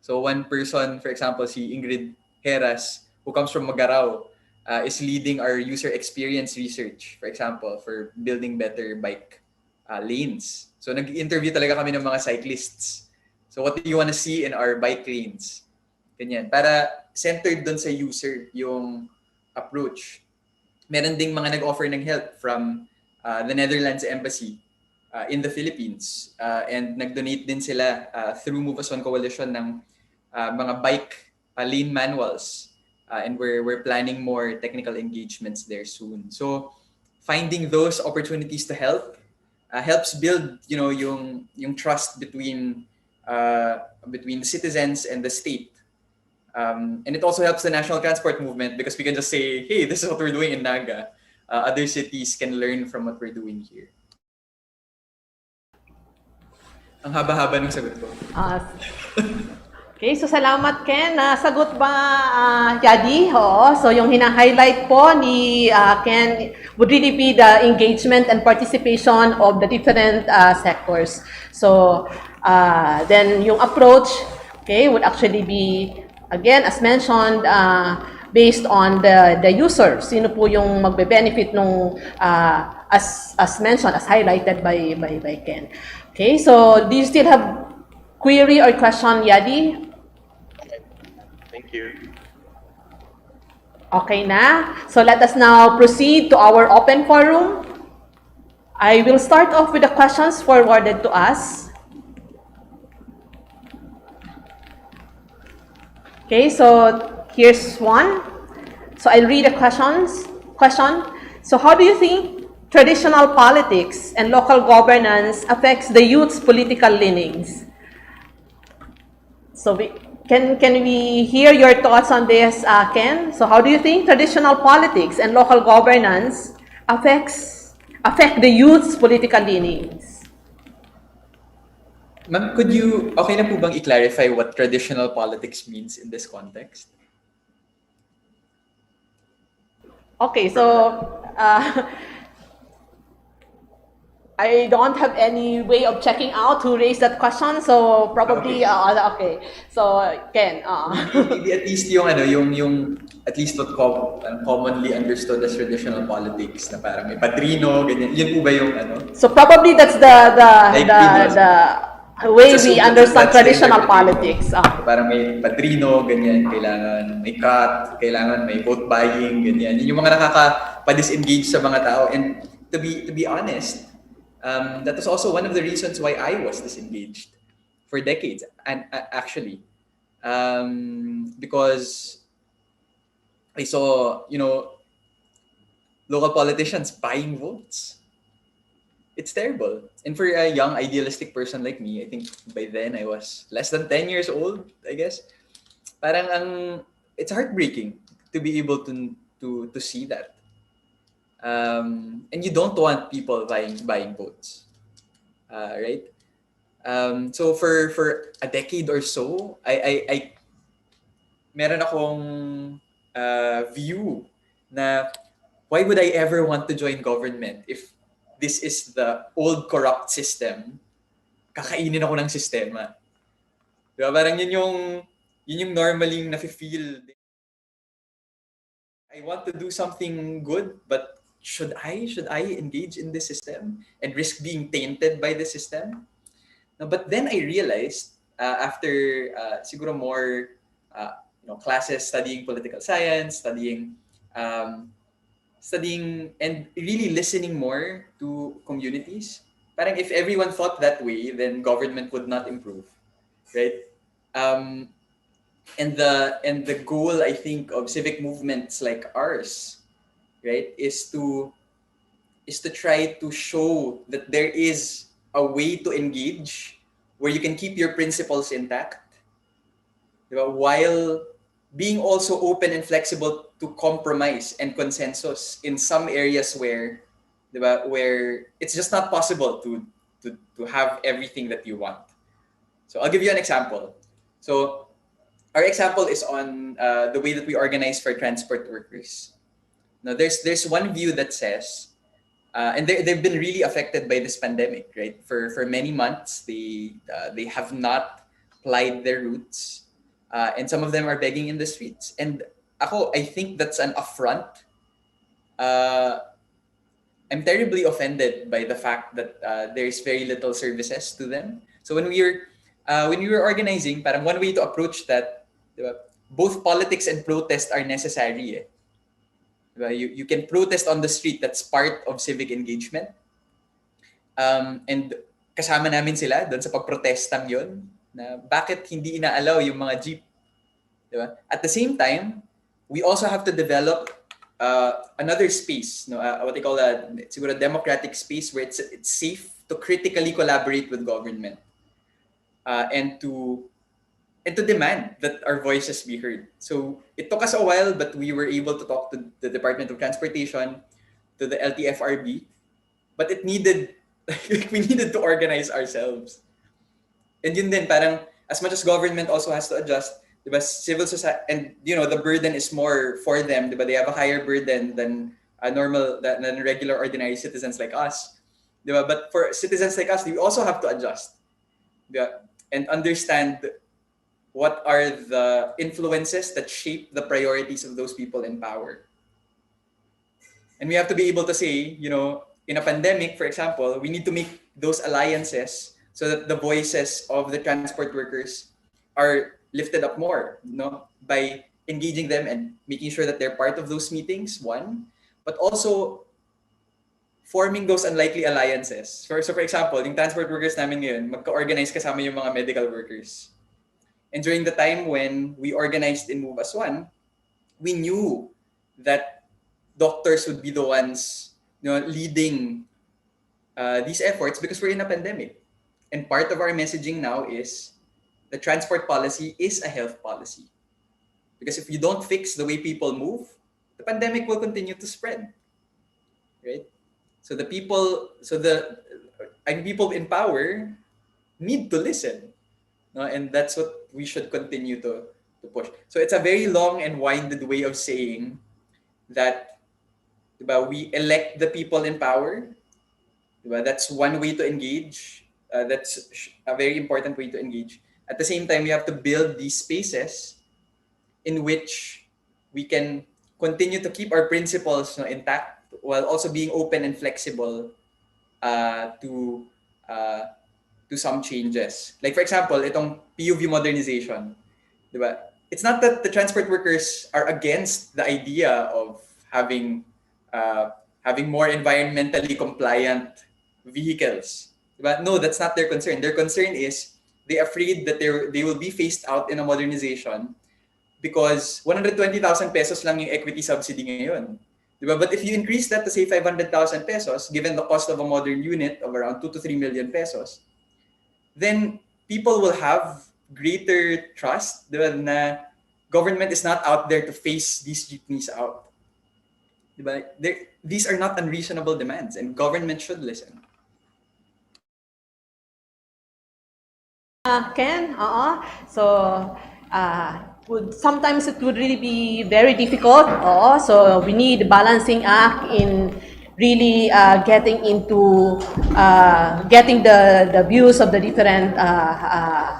So one person, for example, si Ingrid Heras, who comes from Magarao, is leading our user experience research, for example, for building better bike lanes. So nag-interview talaga kami ng mga cyclists. So what do you want to see in our bike lanes? Ganyan. Para centered dun sa user yung approach. Meron ding mga nag-offer ng help from the Netherlands Embassy in the Philippines. And nag-donate din sila through Move Us On Coalition ng mga bike lane manuals. And we're planning more technical engagements there soon. So finding those opportunities to help helps build yung trust between the citizens and the state. And it also helps the national transport movement, because we can just say, hey, this is what we're doing in Naga. Other cities can learn from what we're doing here. Ang haba-haba ng sagot ko. Okay, so salamat, Ken. Nasagot ba, Yadi? Oo. So yung hina-highlight po ni Ken would really be the engagement and participation of the different sectors. So then yung approach, okay, would actually be, again, as mentioned, based on the user. Sino po yung magbe-benefit nung as mentioned, as highlighted by Ken. Okay, so do you still have query or question, Yadi? Thank you. Okay na. So let us now proceed to our open forum. I will start off with the questions forwarded to us. Okay, so here's one. So I'll read the question. So how do you think traditional politics and local governance affects the youth's political leanings? So can we hear your thoughts on this, Ken? So how do you think traditional politics and local governance affect the youth's political leanings? Ma'am, okay na po bang i-clarify what traditional politics means in this context? Okay, so I don't have any way of checking out who raised that question, so probably okay. So Ken, Maybe at least yung at least what commonly understood as traditional politics na parang may padrino, ganyan. Yun po ba yung So probably that's the way So we that's understand the traditional interpretation. politics. Parang may padrino, ganyan, kailangan may cut, kailangan may vote buying, ganyan. Yun yung mga nakaka-disengage sa mga tao. And to be honest, that was also one of the reasons why I was disengaged for decades. And actually, because I saw, local politicians buying votes. It's terrible. And for a young idealistic person like me, I think by then I was less than 10 years old, I guess. It's heartbreaking to be able to see that. And you don't want people buying votes. Right? So for a decade or so, I meron akong view na why would I ever want to join government if this is the old corrupt system? Kakainin ako ng sistema. Diba? Parang yun yung normally nafe-feel. I want to do something good, but should I engage in this system and risk being tainted by the system? No, but then I realized after siguro more classes studying political science, studying and really listening more to communities. Parang if everyone thought that way, then government would not improve, right? And the goal, I think, of civic movements like ours, right, is to try to show that there is a way to engage where you can keep your principles intact, while being also open and flexible to compromise and consensus in some areas where it's just not possible to have everything that you want. So I'll give you an example. So our example is on the way that we organize for transport workers. Now there's one view that says, and they've been really affected by this pandemic, right? For many months, they have not plied their routes. And some of them are begging in the streets. And I think that's an affront. I'm terribly offended by the fact that there's very little services to them. So when we were organizing, parang one way to approach that, both politics and protest are necessary. You can protest on the street. That's part of civic engagement. And kasama namin sila doon sa pagprotestang yun, na bakit hindi inaalaw yung mga jeep. Diba? At the same time, we also have to develop another space, what they call a democratic space where it's safe to critically collaborate with government, and to demand that our voices be heard. So it took us a while, but we were able to talk to the Department of Transportation, to the LTFRB, but it needed we needed to organize ourselves. And yun din, parang as much as government also has to adjust, diba, civil society, and the burden is more for them, diba, they have a higher burden than regular ordinary citizens like us, diba? But for citizens like us, we also have to adjust, diba? And understand what are the influences that shape the priorities of those people in power. And we have to be able to say, in a pandemic, for example, we need to make those alliances so that the voices of the transport workers are lifted up more, by engaging them and making sure that they're part of those meetings, one, but also forming those unlikely alliances. So for example, yung transport workers namin ngayon, magka-organize kasama yung mga medical workers. And during the time when we organized in Move as One, we knew that doctors would be the ones leading these efforts because we're in a pandemic. And part of our messaging now is the transport policy is a health policy. Because if you don't fix the way people move, the pandemic will continue to spread. Right? So people in power need to listen. No? And that's what we should continue to push. So it's a very long and winded way of saying that we elect the people in power. That's one way to engage. That's a very important way to engage. At the same time, we have to build these spaces in which we can continue to keep our principles intact while also being open and flexible to some changes. Like for example, itong PUV modernization, diba? It's not that the transport workers are against the idea of having more environmentally compliant vehicles. Diba? No, that's not their concern. Their concern is they're afraid that they will be phased out in a modernization because 120,000 pesos lang yung equity subsidy ngayon. Diba? But if you increase that to say 500,000 pesos, given the cost of a modern unit of around 2 to 3 million pesos, then people will have greater trust, diba, na government is not out there to phase these jeepneys out. Diba? These are not unreasonable demands and government should listen. Ken, so sometimes it would really be very difficult. So we need a balancing act in really getting the views of the different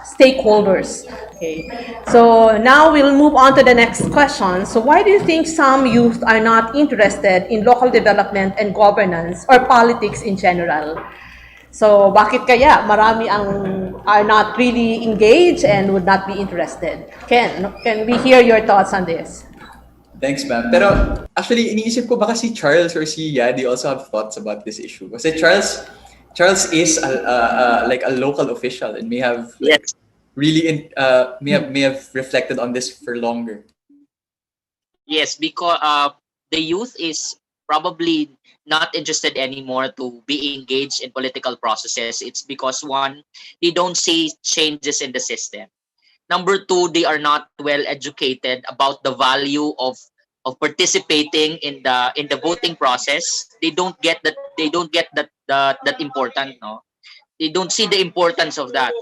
stakeholders. Okay. So now we'll move on to the next question. So why do you think some youth are not interested in local development and governance or politics in general? So bakit kaya marami are not really engaged and would not be interested? Ken, can we hear your thoughts on this? Thanks, ma'am. Pero actually, iniisip ko baka si Charles or si Yadi also have thoughts about this issue. Kasi Charles is like a local official and may have really may have reflected on this for longer. Yes, because the youth is probably not interested anymore to be engaged in political processes. It's because one, they don't see changes in the system. Number two, they are not well educated about the value of participating in the voting process. They don't get that that important, no? They don't see the importance of that.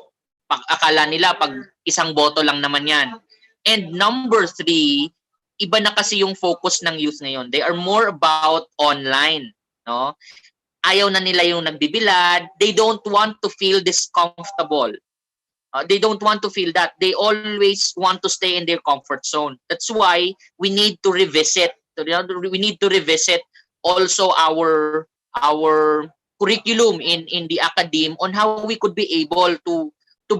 Akala nila pag isang boto lang naman yan. And number three, iba na kasi yung focus ng youth ngayon. They are more about online, no? Ayaw na nila yung nagbibilad. They don't want to feel discomfortable. They don't want to feel that. They always want to stay in their comfort zone. That's why we need to revisit. We need to revisit also our curriculum in the academe on how we could be able to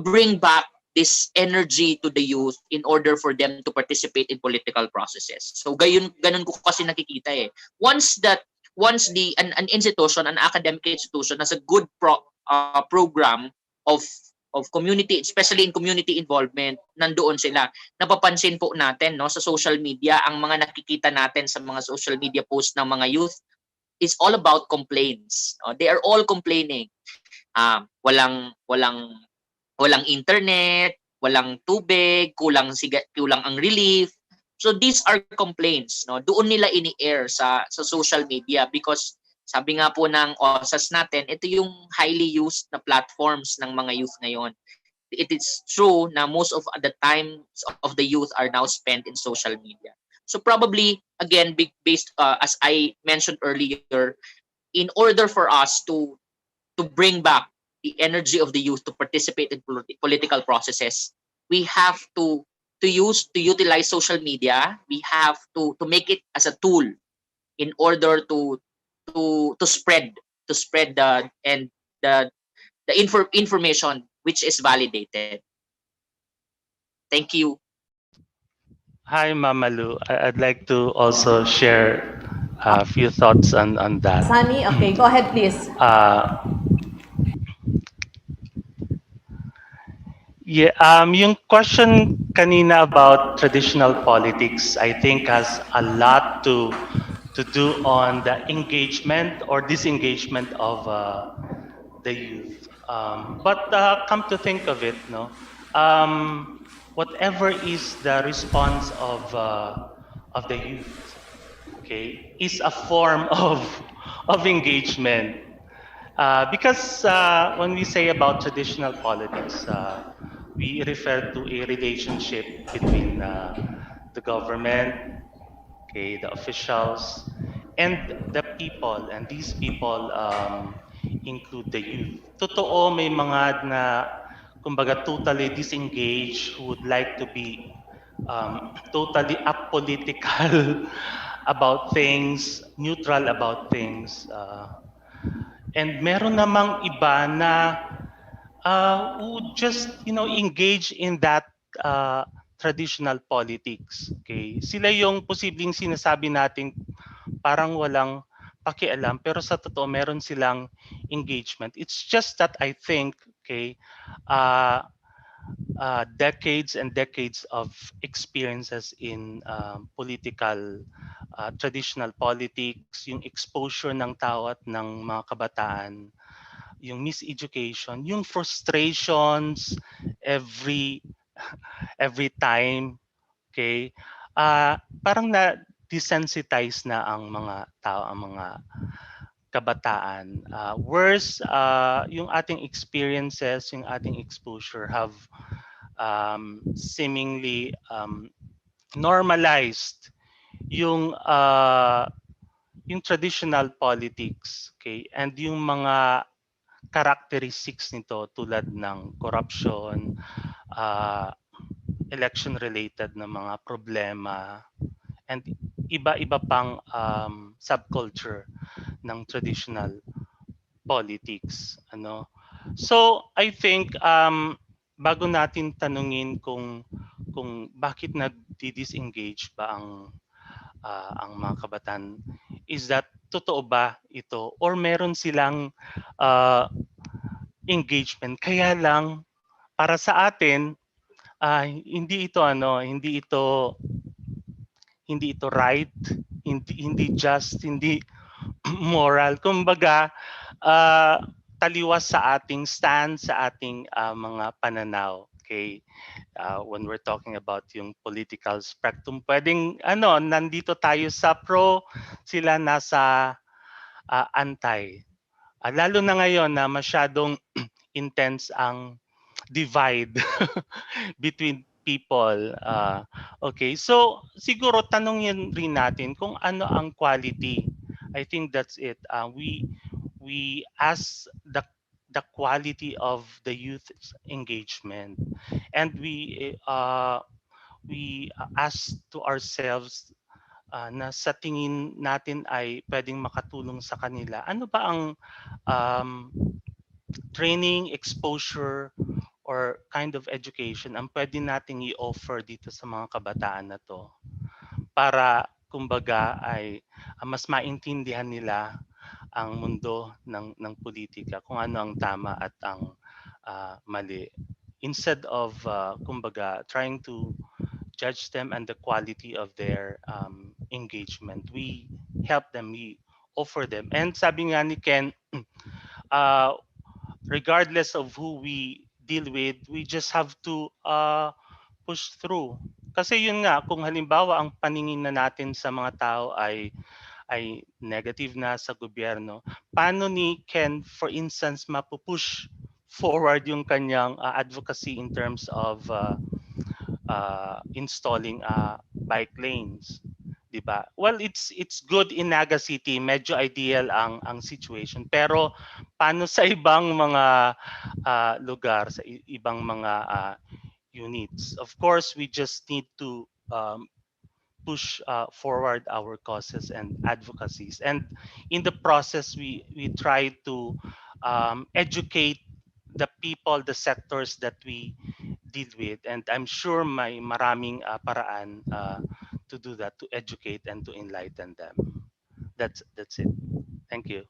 bring back this energy to the youth in order for them to participate in political processes. So ganun ko kasi nakikita eh. Once an institution, an academic institution has a good program of community, especially in community involvement, nandoon sila. Napapansin po natin, no, sa social media, ang mga nakikita natin sa mga social media posts ng mga youth is all about complaints. They are all complaining. Walang internet, walang tubig, kulang ang relief. So these are complaints, no? Doon nila ini-air sa social media because sabi nga po ng OSAS natin, ito yung highly used na platforms ng mga youth ngayon. It is true na most of the time of the youth are now spent in social media. So probably, again, based, as I mentioned earlier, in order for us to bring back the energy of the youth to participate in political processes, we have to utilize social media. We have to make it as a tool in order to to spread the information which is validated. Thank you. Hi, Mamalu. I'd like to also share a few thoughts on that. Sunny, okay, go ahead, please. Yeah, yung question kanina about traditional politics, I think has a lot to do on the engagement or disengagement of the youth. But come to think of it, no, whatever is the response of the youth, okay, is a form of engagement. Because when we say about traditional politics, we refer to a relationship between the government, okay, the officials, and the people. And these people include the youth. Totoo, may mga na, kumbaga, totally disengaged who would like to be totally apolitical about things, neutral about things. And meron namang iba na who just, engage in that traditional politics. Okay? Sila yung posibleng sinasabi natin parang walang pakialam, pero sa totoo meron silang engagement. It's just that I think, okay, decades and decades of experiences in political, traditional politics, yung exposure ng tao at ng mga kabataan, yung miseducation, yung frustrations every every time, okay? Parang na desensitize na ang mga tao, ang mga kabataan. Worse, yung ating experiences, yung ating exposure have seemingly normalized yung traditional politics, okay? And yung mga characteristics nito tulad ng corruption, election-related na mga problema, and iba-iba pang subculture ng traditional politics. So, I think bago natin tanungin kung bakit nag-disengage ba ang mga kabataan, is that totoo ba ito or meron silang engagement, kaya lang para sa atin hindi ito right, hindi just, hindi moral, kumbaga taliwas sa ating stand, sa ating mga pananaw. Okay, when we're talking about yung political spectrum, pwedeng nandito tayo sa pro, sila nasa anti. Lalo na ngayon na masyadong intense ang divide between people. Okay, so siguro tanongin rin natin kung ano ang quality. I think that's it. We ask the quality of the youth's engagement, and we ask to ourselves na sa tingin natin ay pwedeng makatulong sa kanila. Ano ba ang training, exposure, or kind of education ang pwede nating i-offer dito sa mga kabataan na to para kumbaga ay mas maintindihan nila ang mundo ng politika, kung ano ang tama at ang mali, instead of kumbaga trying to judge them and the quality of their engagement. We help them, we offer them. And sabi nga ni Ken, regardless of who we deal with, we just have to push through. Kasi yun nga, kung halimbawa ang paningin na natin sa mga tao ay negative na sa gobyerno, paano ni Ken, for instance, mapupush forward yung kanyang advocacy in terms of installing bike lanes, di ba? Well, it's good in Naga City, medyo ideal ang situation, pero paano sa ibang mga lugar, sa ibang mga units? Of course, we just need to push forward our causes and advocacies. And in the process, we try to educate the people, the sectors that we deal with. And I'm sure may maraming paraan to do that, to educate and to enlighten them. That's it. Thank you.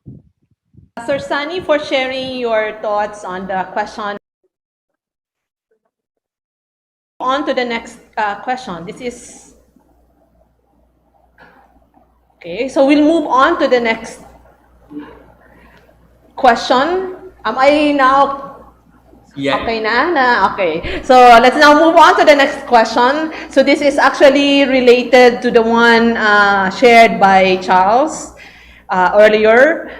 Sir Sunny, for sharing your thoughts on the question. On to the next question. This is okay. So we'll move on to the next question. Am I now Yeah. okay na? Okay. So let's now move on to the next question. So this is actually related to the one shared by Charles earlier.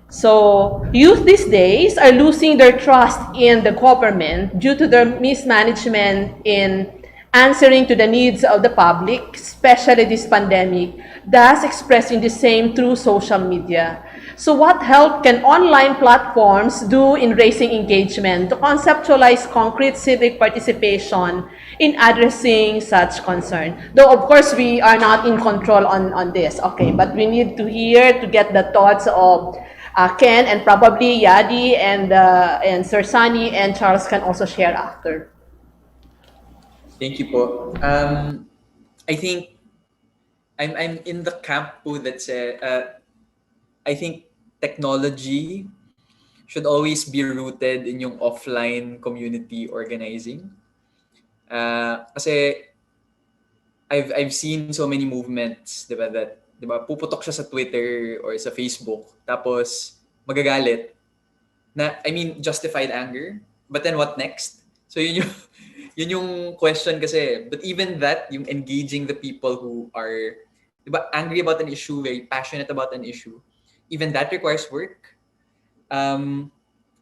So youth these days are losing their trust in the government due to their mismanagement in answering to the needs of the public, especially this pandemic, thus expressing the same through social media. So what help can online platforms do in raising engagement to conceptualize concrete civic participation in addressing such concern? Though, of course, we are not in control on this, okay, but we need to hear to get the thoughts of Ken and probably Yadi and Sir Sunny and Charles can also share after. Thank you po. I think I'm in the camp po that I think technology should always be rooted in yung offline community organizing. Kasi I've seen so many movements, 'di ba, that 'di ba puputok siya sa Twitter or sa Facebook tapos magagalit na, I mean, justified anger, but then what next? So yun yung yun yung question kasi, but even that, yung engaging the people who are, 'di ba, angry about an issue, very passionate about an issue, even that requires work.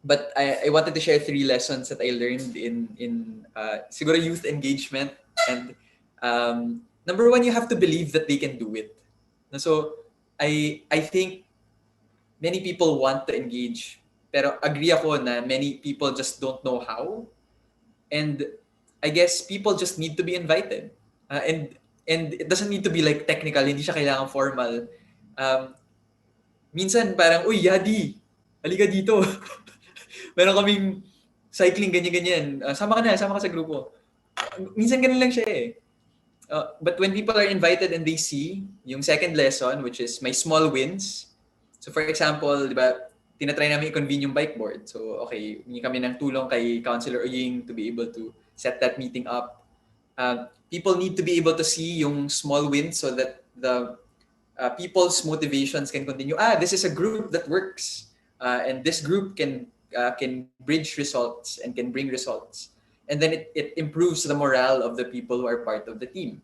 But I wanted to share 3 lessons that I learned in siguro youth engagement. And number 1, you have to believe that they can do it. So I think many people want to engage, pero agree ako na many people just don't know how. And I guess people just need to be invited. And it doesn't need to be like technical, hindi siya kailangan formal. Minsan parang, uy, Yadi, halika dito. Meron kaming cycling, ganyan-ganyan. Sama ka sa grupo. Minsan ganun lang siya eh. But when people are invited and they see yung second lesson, which is my small wins. So for example, di ba, tinatry namin i-convene yung bike board. So okay, hindi kami ng tulong kay Councilor Oying to be able to set that meeting up. People need to be able to see yung small wins so that the people's motivations can continue. This is a group that works. And this group can bridge results and can bring results. And then it improves the morale of the people who are part of the team.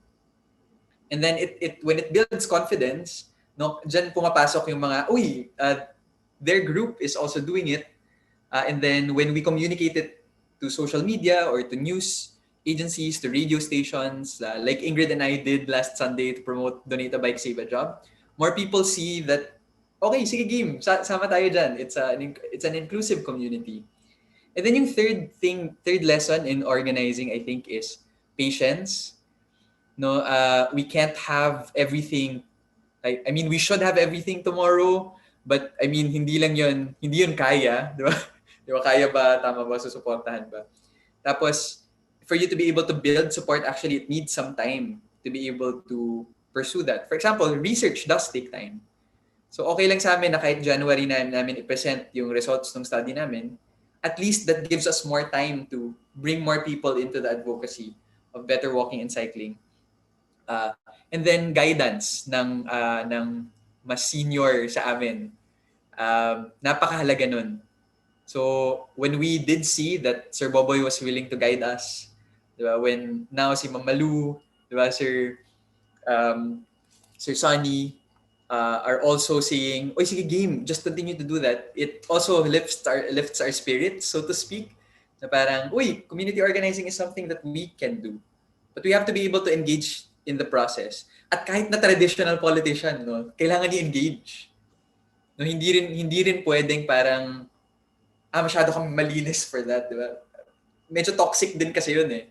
And then when it builds confidence, no, dyan pumapasok yung mga, their group is also doing it. And then when we communicate it to social media or to news agencies, to radio stations, like Ingrid and I did last Sunday to promote Donate a Bike, Save a Job, more people see that, okay, sige game, sama tayo dyan. It's an inclusive community. And then yung third lesson in organizing, I think, is patience. No, we can't have everything. I mean, we should have everything tomorrow, but I mean, hindi yun kaya, di ba? Di ba kaya ba, tama ba, susuportahan ba? Tapos, for you to be able to build support, actually, it needs some time to be able to pursue that. For example, research does take time. So okay lang sa amin na kahit January namin i-present yung results ng study namin, at least that gives us more time to bring more people into the advocacy of better walking and cycling. And then guidance ng mas senior sa amin. Napakahalaga nun. So when we did see that Sir Boboy was willing to guide us, diba? When now si Mamalu, diba, Sir Sunny, are also saying, "Oy, sige game, just continue to do that." It also lifts our spirits, so to speak. Na parang, uy, community organizing is something that we can do. But we have to be able to engage in the process. At kahit na traditional politician, no, kailangan i-engage. No, hindi rin pwedeng parang masyado kami malinis for that, di ba? Medyo toxic din kasi yun eh.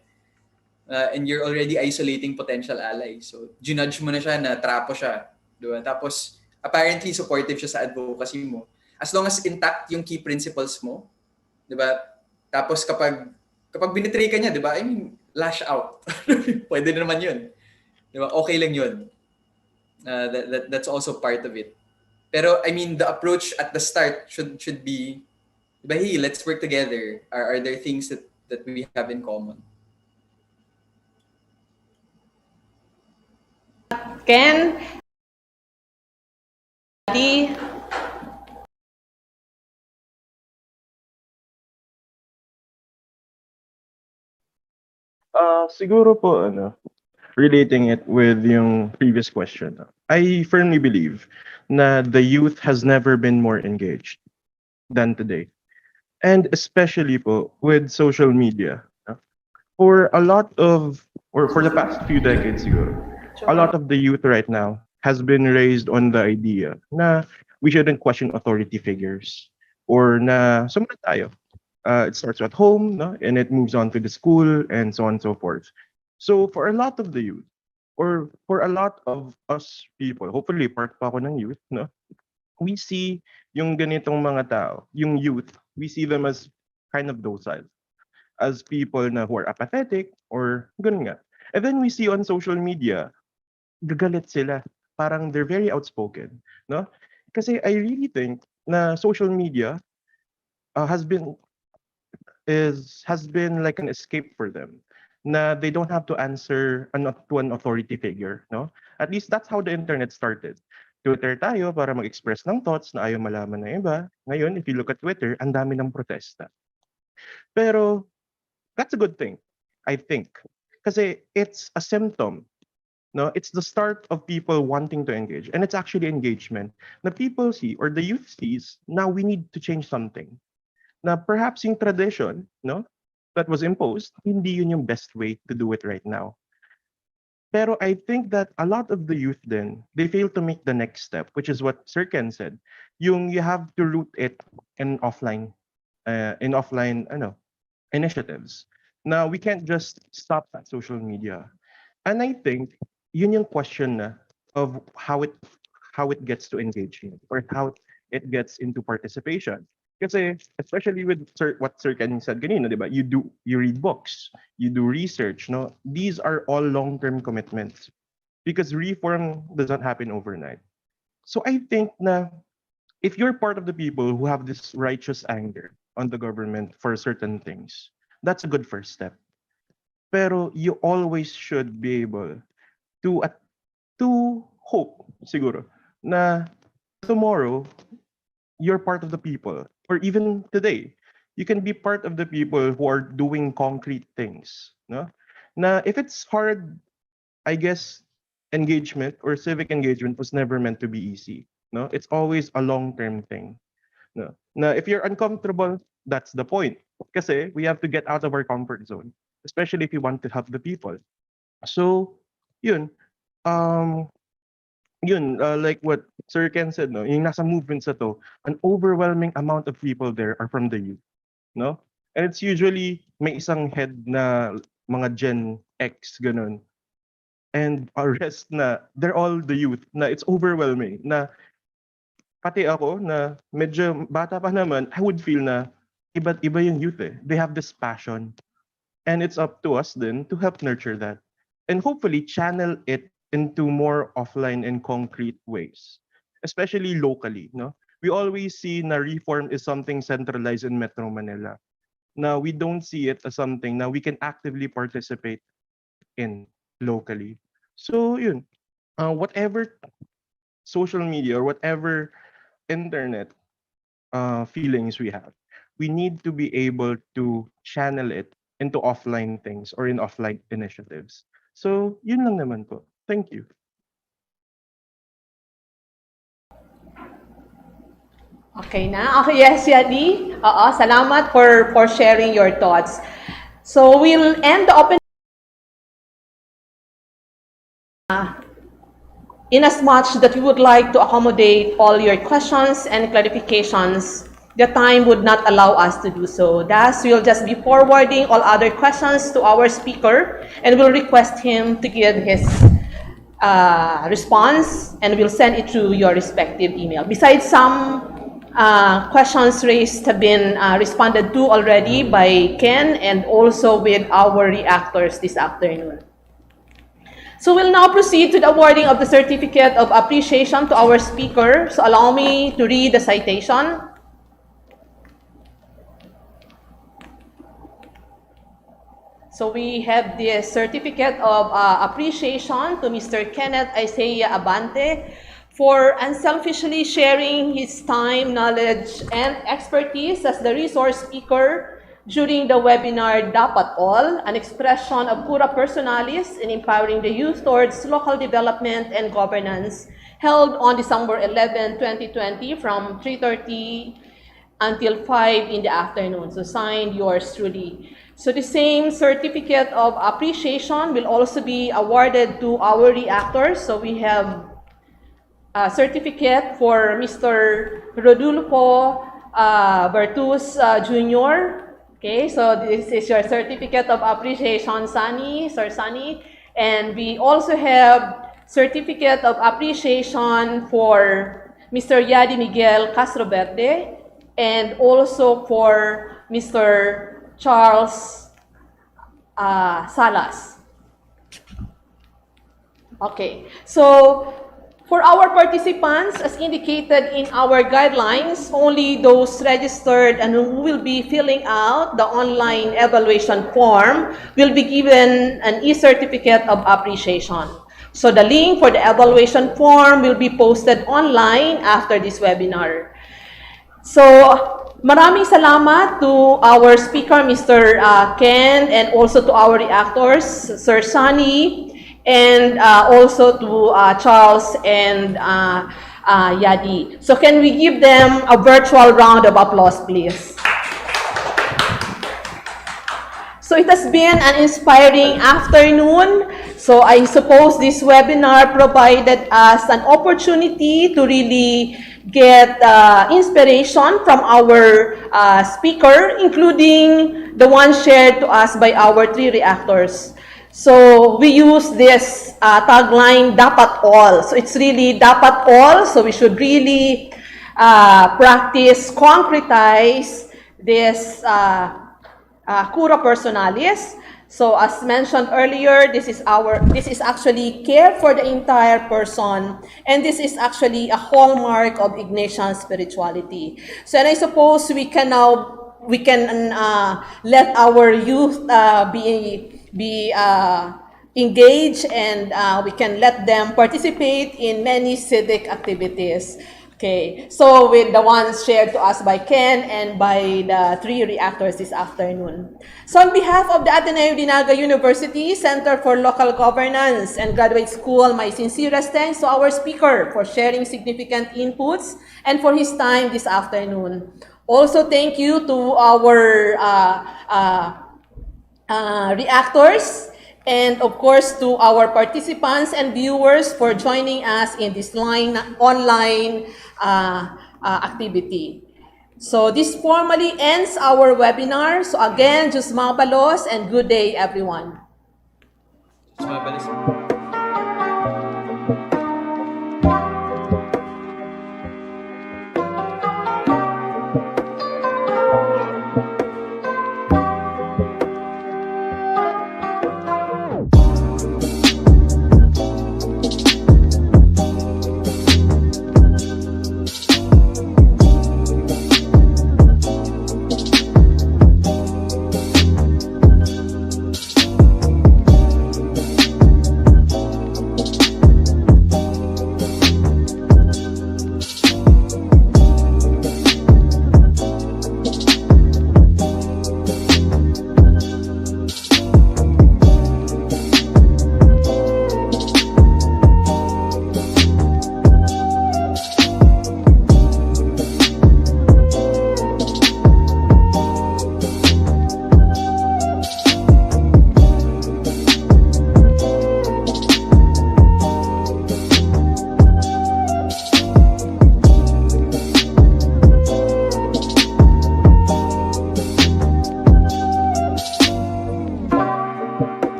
and you're already isolating potential allies. So, ginudge mo na siya na trapo siya. Diba? Tapos, apparently supportive siya sa advocacy mo. As long as intact yung key principles mo, diba? Tapos kapag binitray ka niya, diba? I mean, lash out. Pwede naman yun. Diba? Okay lang yun. That's also part of it. Pero, I mean, the approach at the start should be, diba, hey, let's work together. Are there things that we have in common? Ken, Adi, Siguro po, relating it with yung previous question, I firmly believe na the youth has never been more engaged than today. And especially po with social media. For a lot of, or for the past few decades siguro, a lot of the youth right now has been raised on the idea na we shouldn't question authority figures or na sumunod tayo. It starts at home, no? And it moves on to the school and so on and so forth. So for a lot of the youth, or for a lot of us people, hopefully part pa ako ng youth, no? We see yung ganitong mga tao, yung youth, we see them as kind of docile, as people na who are apathetic or ganun nga. And then we see on social media, gagalit sila. Parang they're very outspoken, no? Kasi I really think na social media has been like an escape for them. Na they don't have to answer to an authority figure, no? At least that's how the internet started. Twitter tayo para mag-express ng thoughts na ayaw malaman ng iba. Ngayon, if you look at Twitter, ang dami ng protesta. Pero that's a good thing, I think. Kasi it's a symptom. No, it's the start of people wanting to engage. And it's actually engagement. Na people see, or the youth sees, now we need to change something. Na perhaps yung tradition, no, that was imposed, hindi yun yung best way to do it right now. Pero I think that a lot of the youth then, they fail to make the next step, which is what Sir Ken said. Yung you have to root it in offline initiatives. Now, we can't just stop at social media. And I think yun yung question na of how it gets to engagement or how it gets into participation. Kasi especially with what Sir Ken said kanina, di ba? You read books, you do research, no? These are all long-term commitments because reform doesn't happen overnight. So I think na if you're part of the people who have this righteous anger on the government for certain things, that's a good first step. Pero you always should be able to hope siguro na tomorrow you're part of the people, or even today you can be part of the people who are doing concrete things, no? Na if it's hard, I guess engagement or civic engagement was never meant to be easy, no? It's always a long-term thing, no? Na if you're uncomfortable, that's the point, kasi we have to get out of our comfort zone, especially if you want to help the people. So yun, like what Sir Ken said, no, yung nasa movements na to, an overwhelming amount of people there are from the youth, no? And it's usually may isang head na mga Gen X, ganun. And our rest na, they're all the youth, na it's overwhelming, na pati ako, na medyo bata pa naman, I would feel na iba yung youth eh. They have this passion. And it's up to us then to help nurture that. And hopefully channel it into more offline and concrete ways, especially locally, no? We always see na reform is something centralized in Metro Manila. Now, we don't see it as something na we can actively participate in locally. So, yun, whatever social media or whatever internet feelings we have, we need to be able to channel it into offline things or in offline initiatives. So, yun lang naman po. Thank you. Okay na? Okay, yes, Yadi. Salamat for sharing your thoughts. So we'll end the open in as much that we would like to accommodate all your questions and clarifications the time would not allow us to do so. Thus, we'll just be forwarding all other questions to our speaker, and we'll request him to give his response, and we'll send it through your respective email. Besides, some questions raised have been responded to already by Ken and also with our reactors this afternoon. So we'll now proceed to the awarding of the Certificate of Appreciation to our speaker. So allow me to read the citation. So we have the Certificate of Appreciation to Mr. Kenneth Abante for unselfishly sharing his time, knowledge, and expertise as the resource speaker during the webinar Dapat All, an expression of CURA Personalis in empowering the youth towards local development and governance, held on December 11, 2020 from 3:30 until 5 in the afternoon. So signed, yours truly. So the same Certificate of Appreciation will also be awarded to our reactors. So we have a certificate for Mr. Rodolfo SB Jr. Okay, so this is your Certificate of Appreciation, Sir Sunny. And we also have Certificate of Appreciation for Mr. MIGUEL CASTROVERDE and also for Mr. Charles SALAS. Okay, so for our participants, as indicated in our guidelines, only those registered and who will be filling out the online evaluation form will be given an e-certificate of appreciation. So the link for the evaluation form will be posted online after this webinar. So maraming salamat to our speaker, Mr. Ken, and also to our reactors, Sir Sunny, and also to Charles and Yadi. So can we give them a virtual round of applause, please? So it has been an inspiring afternoon. So I suppose this webinar provided us an opportunity to really get inspiration from our speaker, including the one shared to us by our 3 reactors. So we use this tagline, Dapat All. So it's really Dapat All. So we should really practice, concretize this CURA Personalis. So as mentioned earlier, this is actually care for the entire person, and this is actually a hallmark of Ignatian spirituality. So, and I suppose we can let our youth be engaged, and we can let them participate in many civic activities. Okay, so with the ones shared to us by Ken and by the 3 reactors this afternoon. So on behalf of the Ateneo de Naga University Center for Local Governance and Graduate School, my sincerest thanks to our speaker for sharing significant inputs and for his time this afternoon. Also, thank you to our reactors, and of course to our participants and viewers for joining us in this online activity. So this formally ends our webinar. So again, Diyos mabalos and good day everyone. Mabilis.